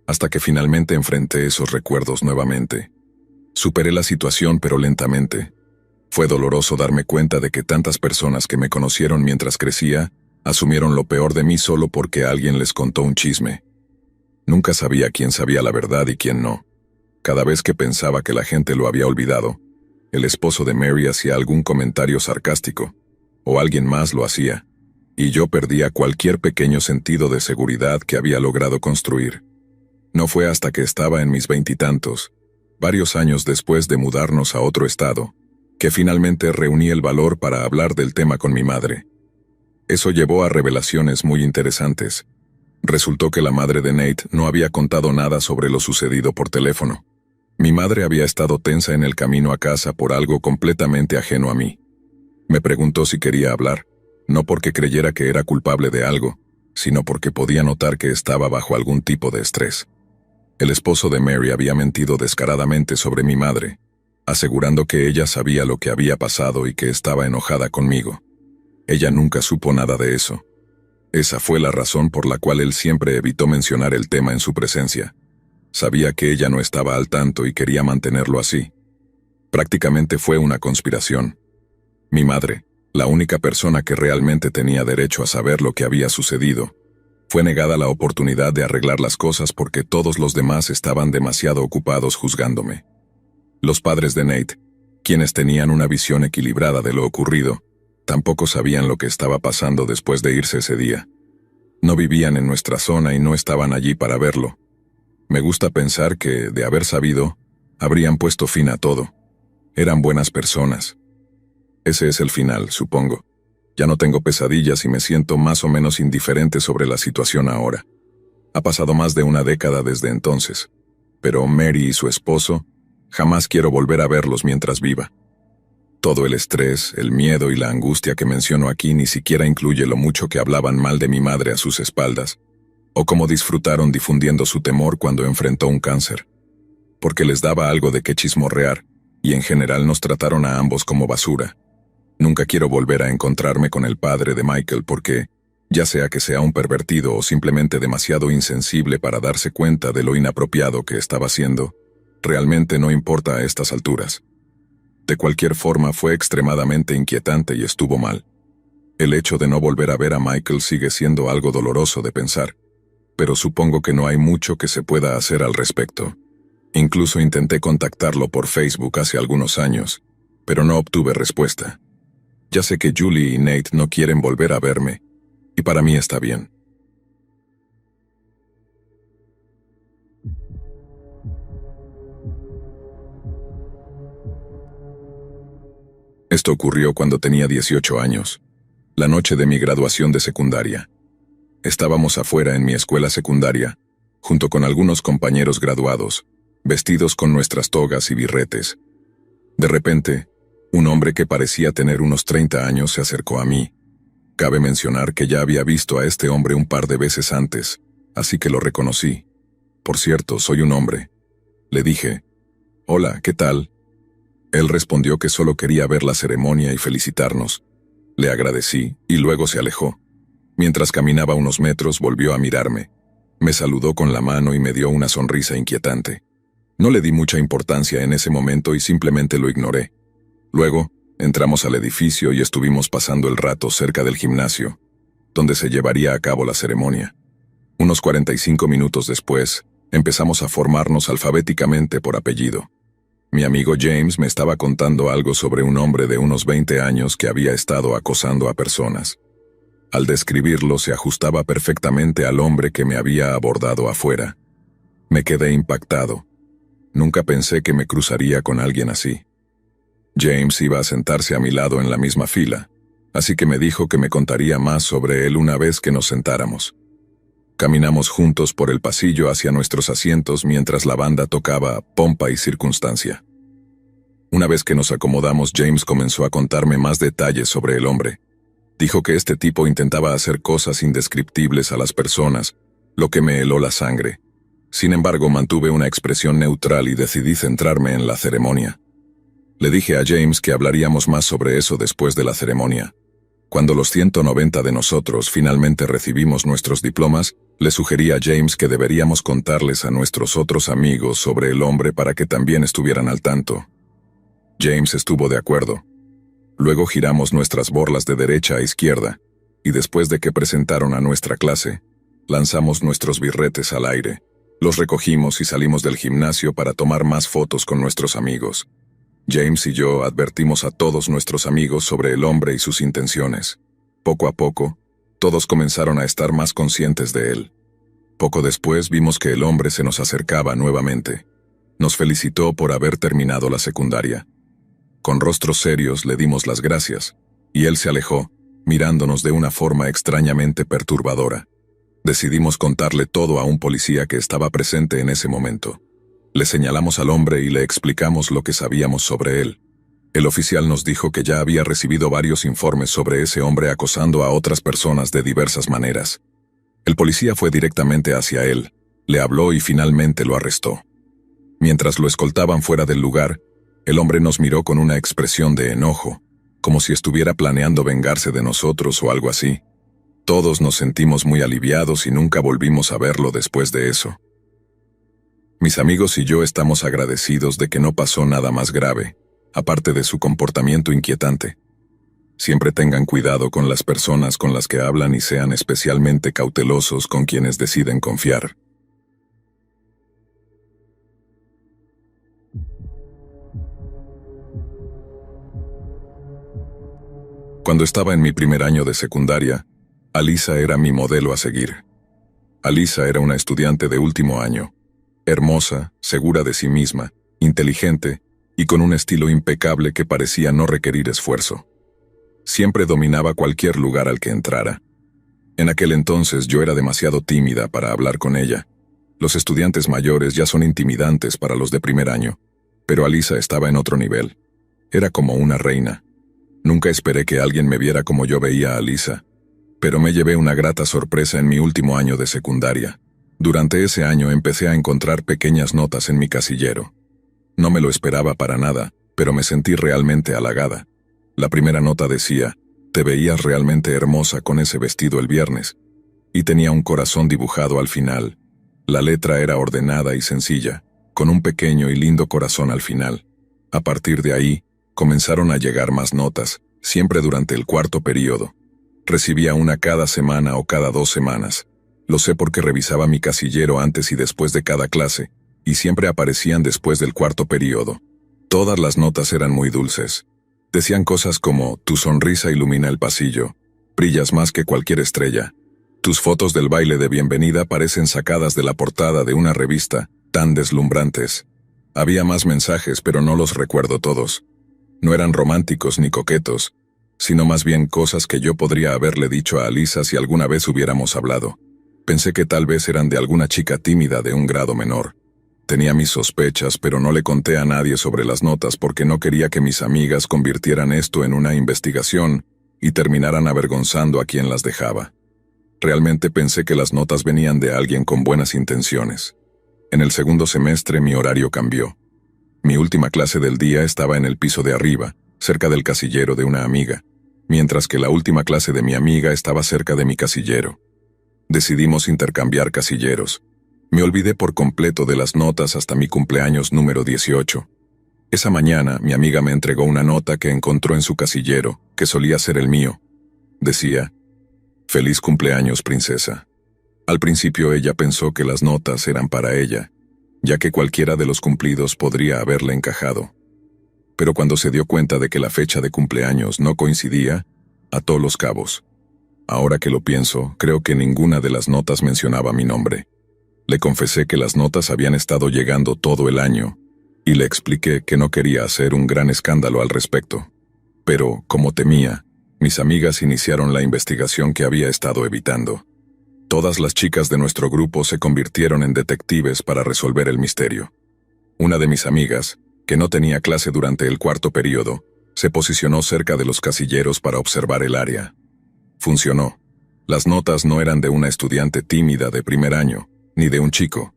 hasta que finalmente enfrenté esos recuerdos nuevamente. Superé la situación, pero lentamente. Fue doloroso darme cuenta de que tantas personas que me conocieron mientras crecía, asumieron lo peor de mí solo porque alguien les contó un chisme. Nunca sabía quién sabía la verdad y quién no. Cada vez que pensaba que la gente lo había olvidado, el esposo de Mary hacía algún comentario sarcástico, o alguien más lo hacía, y yo perdía cualquier pequeño sentido de seguridad que había logrado construir. No fue hasta que estaba en mis veintitantos, varios años después de mudarnos a otro estado, que finalmente reuní el valor para hablar del tema con mi madre. Eso llevó a revelaciones muy interesantes. Resultó que la madre de Nate no había contado nada sobre lo sucedido por teléfono. Mi madre había estado tensa en el camino a casa por algo completamente ajeno a mí. Me preguntó si quería hablar, no porque creyera que era culpable de algo, sino porque podía notar que estaba bajo algún tipo de estrés. El esposo de Mary había mentido descaradamente sobre mi madre, asegurando que ella sabía lo que había pasado y que estaba enojada conmigo. Ella nunca supo nada de eso. Esa fue la razón por la cual él siempre evitó mencionar el tema en su presencia. Sabía que ella no estaba al tanto y quería mantenerlo así. Prácticamente fue una conspiración. Mi madre, la única persona que realmente tenía derecho a saber lo que había sucedido, fue negada la oportunidad de arreglar las cosas porque todos los demás estaban demasiado ocupados juzgándome. Los padres de Nate, quienes tenían una visión equilibrada de lo ocurrido, tampoco sabían lo que estaba pasando después de irse ese día. No vivían en nuestra zona y no estaban allí para verlo. Me gusta pensar que, de haber sabido, habrían puesto fin a todo. Eran buenas personas. Ese es el final, supongo. Ya no tengo pesadillas y me siento más o menos indiferente sobre la situación ahora. Ha pasado más de una década desde entonces. Pero Mary y su esposo, jamás quiero volver a verlos mientras viva. Todo el estrés, el miedo y la angustia que menciono aquí ni siquiera incluye lo mucho que hablaban mal de mi madre a sus espaldas, o cómo disfrutaron difundiendo su temor cuando enfrentó un cáncer. Porque les daba algo de qué chismorrear, y en general nos trataron a ambos como basura. Nunca quiero volver a encontrarme con el padre de Michael porque, ya sea que sea un pervertido o simplemente demasiado insensible para darse cuenta de lo inapropiado que estaba haciendo, realmente no importa a estas alturas. De cualquier forma fue extremadamente inquietante y estuvo mal. El hecho de no volver a ver a Michael sigue siendo algo doloroso de pensar, pero supongo que no hay mucho que se pueda hacer al respecto. Incluso intenté contactarlo por Facebook hace algunos años, pero no obtuve respuesta. Ya sé que Julie y Nate no quieren volver a verme, y para mí está bien. Esto ocurrió cuando tenía 18 años, la noche de mi graduación de secundaria. Estábamos afuera en mi escuela secundaria, junto con algunos compañeros graduados, vestidos con nuestras togas y birretes. De repente, un hombre que parecía tener unos 30 años se acercó a mí. Cabe mencionar que ya había visto a este hombre un par de veces antes, así que lo reconocí. Por cierto, soy un hombre. Le dije, «Hola, ¿qué tal?» Él respondió que solo quería ver la ceremonia y felicitarnos. Le agradecí y luego se alejó. Mientras caminaba unos metros volvió a mirarme. Me saludó con la mano y me dio una sonrisa inquietante. No le di mucha importancia en ese momento y simplemente lo ignoré. Luego, entramos al edificio y estuvimos pasando el rato cerca del gimnasio, donde se llevaría a cabo la ceremonia. Unos 45 minutos después, empezamos a formarnos alfabéticamente por apellido. Mi amigo James me estaba contando algo sobre un hombre de unos 20 años que había estado acosando a personas. Al describirlo se ajustaba perfectamente al hombre que me había abordado afuera. Me quedé impactado. Nunca pensé que me cruzaría con alguien así. James iba a sentarse a mi lado en la misma fila, así que me dijo que me contaría más sobre él una vez que nos sentáramos. Caminamos juntos por el pasillo hacia nuestros asientos mientras la banda tocaba Pompa y Circunstancia. Una vez que nos acomodamos, James comenzó a contarme más detalles sobre el hombre. Dijo que este tipo intentaba hacer cosas indescriptibles a las personas, lo que me heló la sangre. Sin embargo, mantuve una expresión neutral y decidí centrarme en la ceremonia. Le dije a James que hablaríamos más sobre eso después de la ceremonia. Cuando los 190 de nosotros finalmente recibimos nuestros diplomas, le sugerí a James que deberíamos contarles a nuestros otros amigos sobre el hombre para que también estuvieran al tanto. James estuvo de acuerdo. Luego giramos nuestras borlas de derecha a izquierda, y después de que presentaron a nuestra clase, lanzamos nuestros birretes al aire, los recogimos y salimos del gimnasio para tomar más fotos con nuestros amigos. James y yo advertimos a todos nuestros amigos sobre el hombre y sus intenciones. Poco a poco, todos comenzaron a estar más conscientes de él. Poco después vimos que el hombre se nos acercaba nuevamente. Nos felicitó por haber terminado la secundaria. Con rostros serios le dimos las gracias, y él se alejó, mirándonos de una forma extrañamente perturbadora. Decidimos contarle todo a un policía que estaba presente en ese momento. Le señalamos al hombre y le explicamos lo que sabíamos sobre él. El oficial nos dijo que ya había recibido varios informes sobre ese hombre acosando a otras personas de diversas maneras. El policía fue directamente hacia él, le habló y finalmente lo arrestó. Mientras lo escoltaban fuera del lugar, el hombre nos miró con una expresión de enojo, como si estuviera planeando vengarse de nosotros o algo así. Todos nos sentimos muy aliviados y nunca volvimos a verlo después de eso. Mis amigos y yo estamos agradecidos de que no pasó nada más grave, aparte de su comportamiento inquietante. Siempre tengan cuidado con las personas con las que hablan y sean especialmente cautelosos con quienes deciden confiar. Cuando estaba en mi primer año de secundaria, Alisa era mi modelo a seguir. Alisa era una estudiante de último año, hermosa, segura de sí misma, inteligente y con un estilo impecable que parecía no requerir esfuerzo. Siempre dominaba cualquier lugar al que entrara. En aquel entonces yo era demasiado tímida para hablar con ella. Los estudiantes mayores ya son intimidantes para los de primer año, pero Alisa estaba en otro nivel. Era como una reina. Nunca esperé que alguien me viera como yo veía a Alisa, pero me llevé una grata sorpresa en mi último año de secundaria. Durante ese año empecé a encontrar pequeñas notas en mi casillero. No me lo esperaba para nada, pero me sentí realmente halagada. La primera nota decía, «Te veías realmente hermosa con ese vestido el viernes», y tenía un corazón dibujado al final. La letra era ordenada y sencilla, con un pequeño y lindo corazón al final. A partir de ahí, comenzaron a llegar más notas, siempre durante el cuarto período. Recibía una cada semana o cada 2 semanas. Lo sé porque revisaba mi casillero antes y después de cada clase, y siempre aparecían después del cuarto período. Todas las notas eran muy dulces. Decían cosas como, «Tu sonrisa ilumina el pasillo», «Brillas más que cualquier estrella», «Tus fotos del baile de bienvenida parecen sacadas de la portada de una revista, tan deslumbrantes». Había más mensajes, pero no los recuerdo todos. No eran románticos ni coquetos, sino más bien cosas que yo podría haberle dicho a Alisa si alguna vez hubiéramos hablado. Pensé que tal vez eran de alguna chica tímida de un grado menor. Tenía mis sospechas, pero no le conté a nadie sobre las notas porque no quería que mis amigas convirtieran esto en una investigación y terminaran avergonzando a quien las dejaba. Realmente pensé que las notas venían de alguien con buenas intenciones. En el segundo semestre mi horario cambió. Mi última clase del día estaba en el piso de arriba, cerca del casillero de una amiga, mientras que la última clase de mi amiga estaba cerca de mi casillero. Decidimos intercambiar casilleros. Me olvidé por completo de las notas hasta mi cumpleaños número 18. Esa mañana mi amiga me entregó una nota que encontró en su casillero, que solía ser el mío. Decía, «Feliz cumpleaños, princesa». Al principio ella pensó que las notas eran para ella, ya que cualquiera de los cumplidos podría haberle encajado. Pero cuando se dio cuenta de que la fecha de cumpleaños no coincidía, ató los cabos. Ahora que lo pienso, creo que ninguna de las notas mencionaba mi nombre. Le confesé que las notas habían estado llegando todo el año, y le expliqué que no quería hacer un gran escándalo al respecto. Pero, como temía, mis amigas iniciaron la investigación que había estado evitando. Todas las chicas de nuestro grupo se convirtieron en detectives para resolver el misterio. Una de mis amigas, que no tenía clase durante el cuarto período, se posicionó cerca de los casilleros para observar el área. Funcionó. Las notas no eran de una estudiante tímida de primer año, ni de un chico.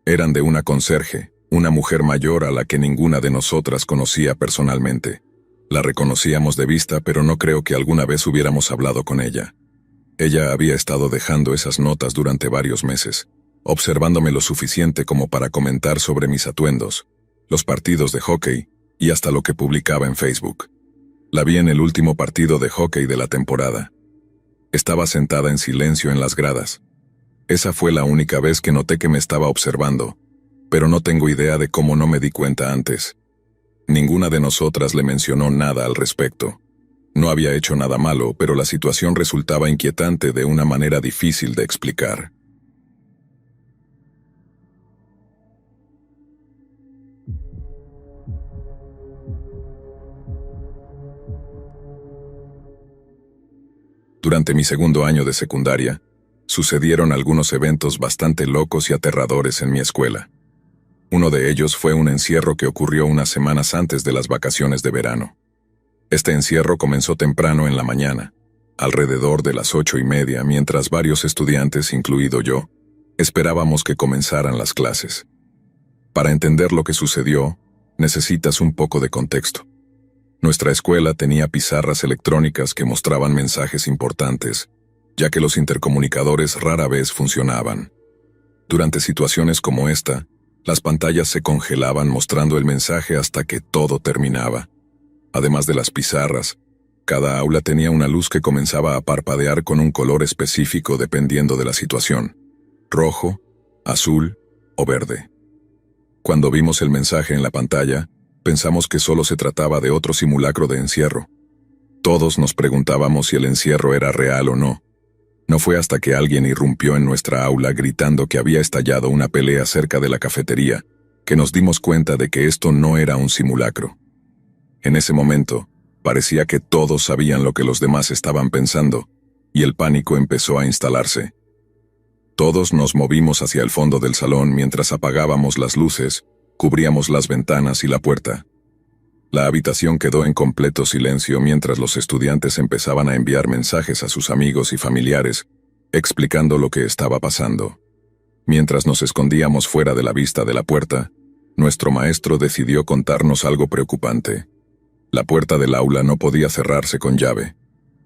Eran de una conserje, Una mujer mayor a la que ninguna de nosotras conocía personalmente. La reconocíamos de vista, pero no creo que alguna vez hubiéramos hablado con ella. Ella había estado dejando esas notas durante varios meses, observándome lo suficiente como para comentar sobre mis atuendos, los partidos de hockey y hasta lo que publicaba en Facebook. La vi en el último partido de hockey de la temporada. Estaba sentada en silencio en las gradas. Esa fue la única vez que noté que me estaba observando, pero no tengo idea de cómo no me di cuenta antes. Ninguna de nosotras le mencionó nada al respecto. No había hecho nada malo, pero la situación resultaba inquietante de una manera difícil de explicar. Durante mi segundo año de secundaria, sucedieron algunos eventos bastante locos y aterradores en mi escuela. Uno de ellos fue un encierro que ocurrió unas semanas antes de las vacaciones de verano. Este encierro comenzó temprano en la mañana, alrededor de las 8:30, mientras varios estudiantes, incluido yo, esperábamos que comenzaran las clases. Para entender lo que sucedió, necesitas un poco de contexto. Nuestra escuela tenía pizarras electrónicas que mostraban mensajes importantes, ya que los intercomunicadores rara vez funcionaban. Durante situaciones como esta, las pantallas se congelaban mostrando el mensaje hasta que todo terminaba. Además de las pizarras, cada aula tenía una luz que comenzaba a parpadear con un color específico dependiendo de la situación: rojo, azul o verde. Cuando vimos el mensaje en la pantalla, pensamos que solo se trataba de otro simulacro de encierro. Todos nos preguntábamos si el encierro era real o no. No fue hasta que alguien irrumpió en nuestra aula gritando que había estallado una pelea cerca de la cafetería, que nos dimos cuenta de que esto no era un simulacro. En ese momento, parecía que todos sabían lo que los demás estaban pensando, y el pánico empezó a instalarse. Todos nos movimos hacia el fondo del salón mientras apagábamos las luces, cubríamos las ventanas y la puerta. La habitación quedó en completo silencio mientras los estudiantes empezaban a enviar mensajes a sus amigos y familiares, explicando lo que estaba pasando. Mientras nos escondíamos fuera de la vista de la puerta, nuestro maestro decidió contarnos algo preocupante. La puerta del aula no podía cerrarse con llave.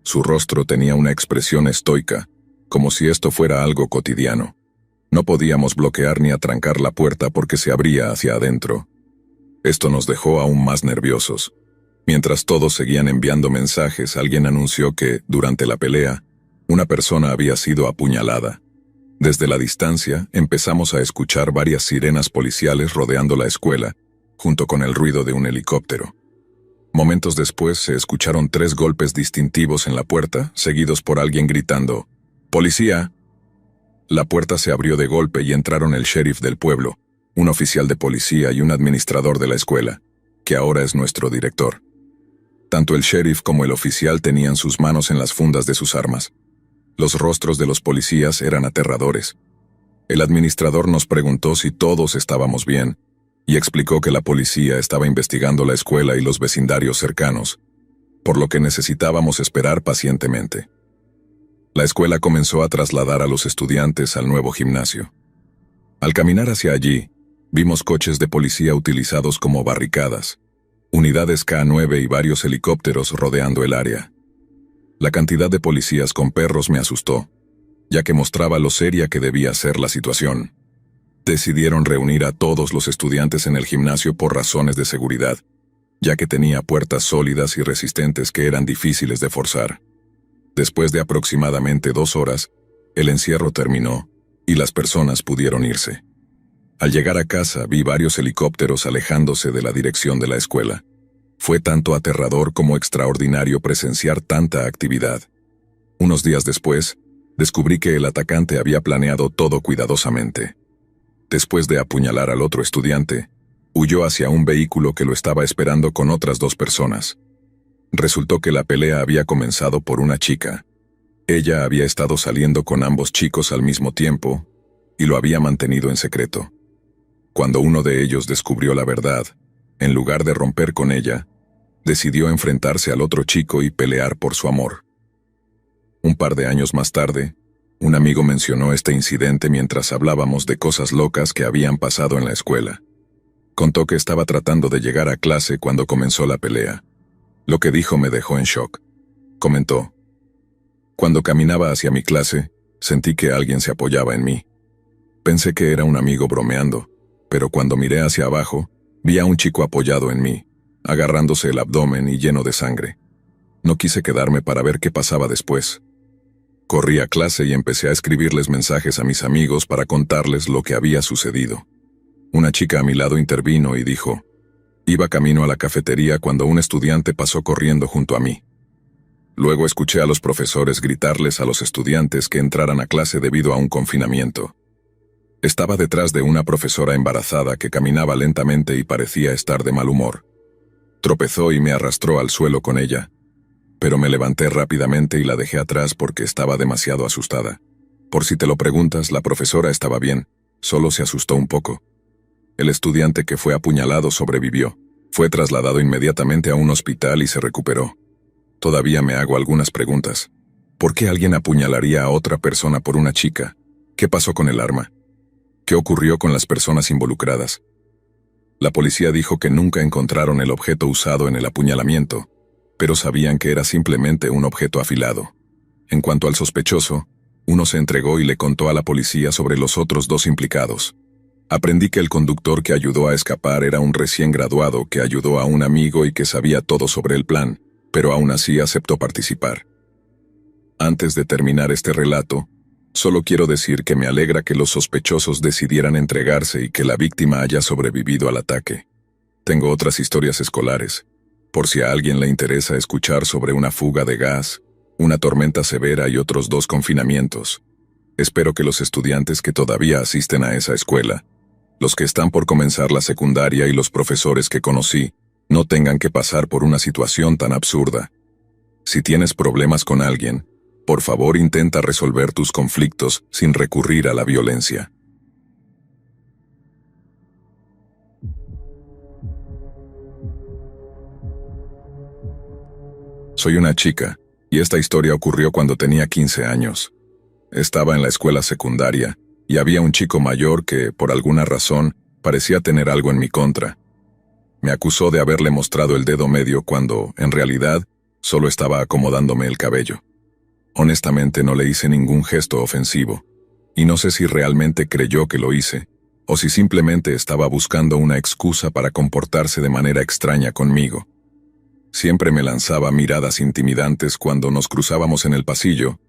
Su rostro tenía una expresión estoica, como si esto fuera algo cotidiano. No podíamos bloquear ni atrancar la puerta porque se abría hacia adentro. Esto nos dejó aún más nerviosos. Mientras todos seguían enviando mensajes, alguien anunció que, durante la pelea, una persona había sido apuñalada. Desde la distancia, empezamos a escuchar varias sirenas policiales rodeando la escuela, junto con el ruido de un helicóptero. Momentos después se escucharon 3 golpes distintivos en la puerta, seguidos por alguien gritando: ¡Policía! La puerta se abrió de golpe y entraron el sheriff del pueblo, un oficial de policía y un administrador de la escuela, que ahora es nuestro director. Tanto el sheriff como el oficial tenían sus manos en las fundas de sus armas. Los rostros de los policías eran aterradores. El administrador nos preguntó si todos estábamos bien, y explicó que la policía estaba investigando la escuela y los vecindarios cercanos, por lo que necesitábamos esperar pacientemente. La escuela comenzó a trasladar a los estudiantes al nuevo gimnasio. Al caminar hacia allí, vimos coches de policía utilizados como barricadas, unidades K9 y varios helicópteros rodeando el área. La cantidad de policías con perros me asustó, ya que mostraba lo seria que debía ser la situación. Decidieron reunir a todos los estudiantes en el gimnasio por razones de seguridad, ya que tenía puertas sólidas y resistentes que eran difíciles de forzar. Después de aproximadamente 2 horas, el encierro terminó y las personas pudieron irse. Al llegar a casa vi varios helicópteros alejándose de la dirección de la escuela. Fue tanto aterrador como extraordinario presenciar tanta actividad. Unos días después, descubrí que el atacante había planeado todo cuidadosamente. Después de apuñalar al otro estudiante, huyó hacia un vehículo que lo estaba esperando con otras 2 personas. Resultó que la pelea había comenzado por una chica. Ella había estado saliendo con ambos chicos al mismo tiempo y lo había mantenido en secreto. Cuando uno de ellos descubrió la verdad, en lugar de romper con ella, decidió enfrentarse al otro chico y pelear por su amor. Un par de años más tarde, un amigo mencionó este incidente mientras hablábamos de cosas locas que habían pasado en la escuela. Contó que estaba tratando de llegar a clase cuando comenzó la pelea. Lo que dijo me dejó en shock. Comentó: cuando caminaba hacia mi clase, sentí que alguien se apoyaba en mí. Pensé que era un amigo bromeando, pero cuando miré hacia abajo, vi a un chico apoyado en mí, agarrándose el abdomen y lleno de sangre. No quise quedarme para ver qué pasaba después. Corrí a clase y empecé a escribirles mensajes a mis amigos para contarles lo que había sucedido. Una chica a mi lado intervino y dijo: iba camino a la cafetería cuando un estudiante pasó corriendo junto a mí. Luego escuché a los profesores gritarles a los estudiantes que entraran a clase debido a un confinamiento. Estaba detrás de una profesora embarazada que caminaba lentamente y parecía estar de mal humor. Tropezó y me arrastró al suelo con ella, pero me levanté rápidamente y la dejé atrás porque estaba demasiado asustada. Por si te lo preguntas, la profesora estaba bien, solo se asustó un poco. El estudiante que fue apuñalado sobrevivió. Fue trasladado inmediatamente a un hospital y se recuperó. Todavía me hago algunas preguntas. ¿Por qué alguien apuñalaría a otra persona por una chica? ¿Qué pasó con el arma? ¿Qué ocurrió con las personas involucradas? La policía dijo que nunca encontraron el objeto usado en el apuñalamiento, pero sabían que era simplemente un objeto afilado. En cuanto al sospechoso, uno se entregó y le contó a la policía sobre los otros dos implicados. Aprendí que el conductor que ayudó a escapar era un recién graduado que ayudó a un amigo y que sabía todo sobre el plan, pero aún así aceptó participar. Antes de terminar este relato, solo quiero decir que me alegra que los sospechosos decidieran entregarse y que la víctima haya sobrevivido al ataque. Tengo otras historias escolares, por si a alguien le interesa escuchar sobre una fuga de gas, una tormenta severa y otros 2 confinamientos. Espero que los estudiantes que todavía asisten a esa escuela, los que están por comenzar la secundaria y los profesores que conocí, no tengan que pasar por una situación tan absurda. Si tienes problemas con alguien, por favor intenta resolver tus conflictos sin recurrir a la violencia. Soy una chica, y esta historia ocurrió cuando tenía 15 años. Estaba en la escuela secundaria, y había un chico mayor que, por alguna razón, parecía tener algo en mi contra. Me acusó de haberle mostrado el dedo medio cuando, en realidad, solo estaba acomodándome el cabello. Honestamente no le hice ningún gesto ofensivo, y no sé si realmente creyó que lo hice, o si simplemente estaba buscando una excusa para comportarse de manera extraña conmigo. Siempre me lanzaba miradas intimidantes cuando nos cruzábamos en el pasillo,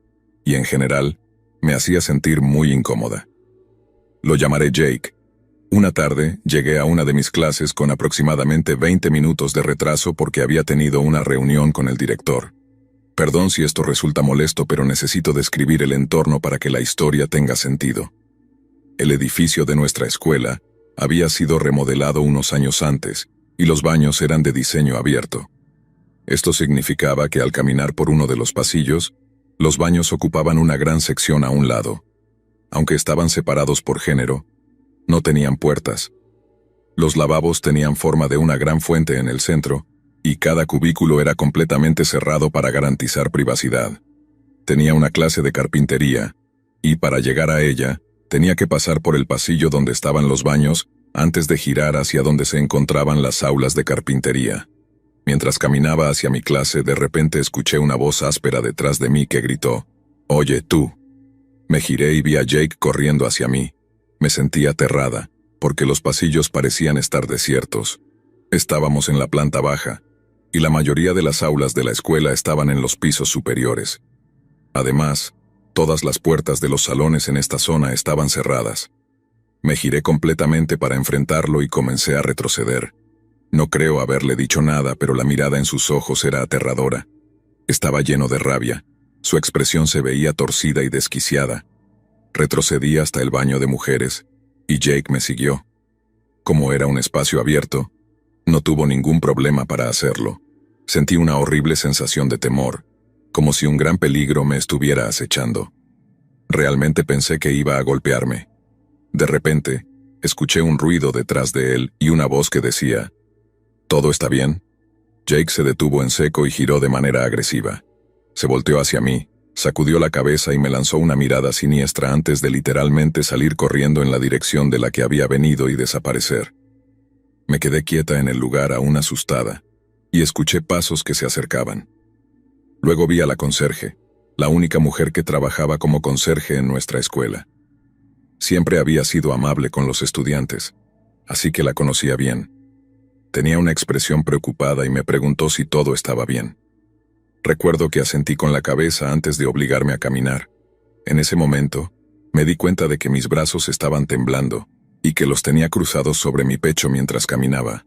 y en general, me hacía sentir muy incómoda. Lo llamaré Jake. Una tarde, llegué a una de mis clases con aproximadamente 20 minutos de retraso porque había tenido una reunión con el director. Perdón si esto resulta molesto, pero necesito describir el entorno para que la historia tenga sentido. El edificio de nuestra escuela había sido remodelado unos años antes, y los baños eran de diseño abierto. Esto significaba que al caminar por uno de los pasillos, los baños ocupaban una gran sección a un lado. Aunque estaban separados por género, no tenían puertas. Los lavabos tenían forma de una gran fuente en el centro, y cada cubículo era completamente cerrado para garantizar privacidad. Tenía una clase de carpintería, y para llegar a ella, tenía que pasar por el pasillo donde estaban los baños antes de girar hacia donde se encontraban las aulas de carpintería. Mientras caminaba hacia mi clase, de repente escuché una voz áspera detrás de mí que gritó: «Oye, tú». Me giré y vi a Jake corriendo hacia mí. Me sentí aterrada, porque los pasillos parecían estar desiertos. Estábamos en la planta baja, y la mayoría de las aulas de la escuela estaban en los pisos superiores. Además, todas las puertas de los salones en esta zona estaban cerradas. Me giré completamente para enfrentarlo y comencé a retroceder. No creo haberle dicho nada, pero la mirada en sus ojos era aterradora. Estaba lleno de rabia. Su expresión se veía torcida y desquiciada. Retrocedí hasta el baño de mujeres, y Jake me siguió. Como era un espacio abierto, no tuvo ningún problema para hacerlo. Sentí una horrible sensación de temor, como si un gran peligro me estuviera acechando. Realmente pensé que iba a golpearme. De repente, escuché un ruido detrás de él y una voz que decía: «¿Todo está bien?». Jake se detuvo en seco y giró de manera agresiva. Se volteó hacia mí, sacudió la cabeza y me lanzó una mirada siniestra antes de literalmente salir corriendo en la dirección de la que había venido y desaparecer. Me quedé quieta en el lugar aún asustada, y escuché pasos que se acercaban. Luego vi a la conserje, la única mujer que trabajaba como conserje en nuestra escuela. Siempre había sido amable con los estudiantes, así que la conocía bien. Tenía una expresión preocupada y me preguntó si todo estaba bien. Recuerdo que asentí con la cabeza antes de obligarme a caminar. En ese momento, me di cuenta de que mis brazos estaban temblando y que los tenía cruzados sobre mi pecho mientras caminaba.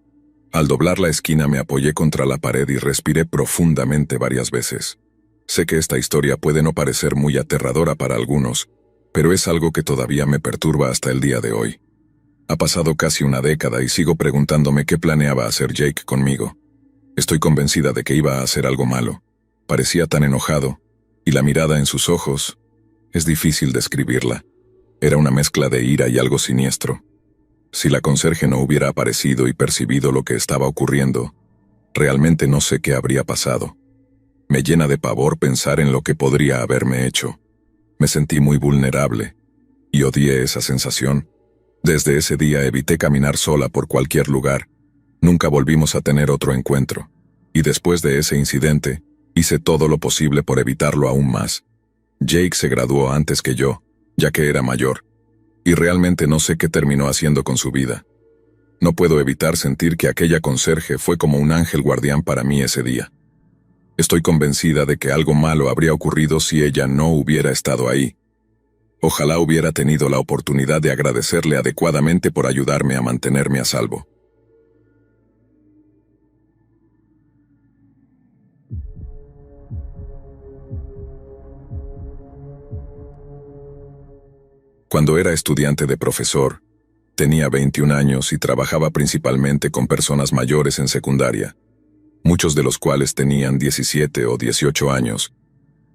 Al doblar la esquina me apoyé contra la pared y respiré profundamente varias veces. Sé que esta historia puede no parecer muy aterradora para algunos, pero es algo que todavía me perturba hasta el día de hoy. Ha pasado casi una década y sigo preguntándome qué planeaba hacer Jake conmigo. Estoy convencida de que iba a hacer algo malo. Parecía tan enojado, y la mirada en sus ojos, es difícil describirla. Era una mezcla de ira y algo siniestro. Si la conserje no hubiera aparecido y percibido lo que estaba ocurriendo, realmente no sé qué habría pasado. Me llena de pavor pensar en lo que podría haberme hecho. Me sentí muy vulnerable, y odié esa sensación. Desde ese día evité caminar sola por cualquier lugar. Nunca volvimos a tener otro encuentro, y después de ese incidente, hice todo lo posible por evitarlo aún más. Jake se graduó antes que yo, ya que era mayor, y realmente no sé qué terminó haciendo con su vida. No puedo evitar sentir que aquella conserje fue como un ángel guardián para mí ese día. Estoy convencida de que algo malo habría ocurrido si ella no hubiera estado ahí. Ojalá hubiera tenido la oportunidad de agradecerle adecuadamente por ayudarme a mantenerme a salvo. Cuando era estudiante de profesor, tenía 21 años y trabajaba principalmente con personas mayores en secundaria, muchos de los cuales tenían 17 o 18 años.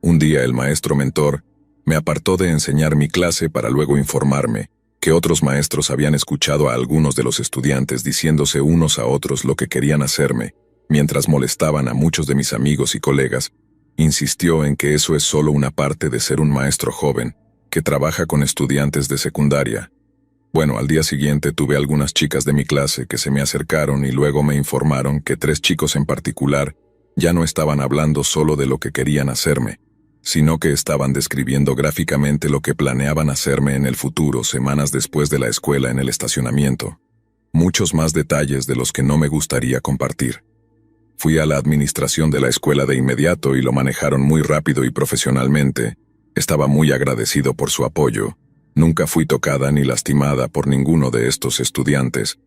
Un día el maestro mentor me apartó de enseñar mi clase para luego informarme que otros maestros habían escuchado a algunos de los estudiantes diciéndose unos a otros lo que querían hacerme, mientras molestaban a muchos de mis amigos y colegas. Insistió en que eso es solo una parte de ser un maestro joven, que trabaja con estudiantes de secundaria. Bueno, al día siguiente tuve algunas chicas de mi clase que se me acercaron y luego me informaron que 3 chicos en particular ya no estaban hablando solo de lo que querían hacerme, sino que estaban describiendo gráficamente lo que planeaban hacerme en el futuro semanas después de la escuela en el estacionamiento. Muchos más detalles de los que no me gustaría compartir. Fui a la administración de la escuela de inmediato y lo manejaron muy rápido y profesionalmente. Estaba muy agradecido por su apoyo. Nunca fui tocada ni lastimada por ninguno de estos estudiantes.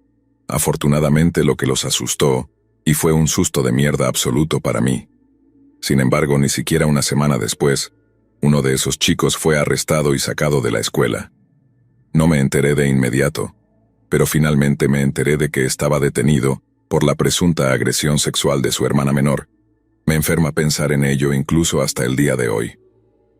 Afortunadamente lo que los asustó, y fue un susto de mierda absoluto para mí. Sin embargo, ni siquiera una semana después, uno de esos chicos fue arrestado y sacado de la escuela. No me enteré de inmediato, pero finalmente me enteré de que estaba detenido por la presunta agresión sexual de su hermana menor. Me enferma pensar en ello incluso hasta el día de hoy.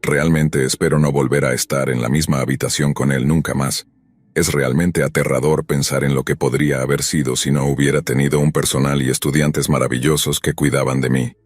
Realmente espero no volver a estar en la misma habitación con él nunca más. Es realmente aterrador pensar en lo que podría haber sido si no hubiera tenido un personal y estudiantes maravillosos que cuidaban de mí.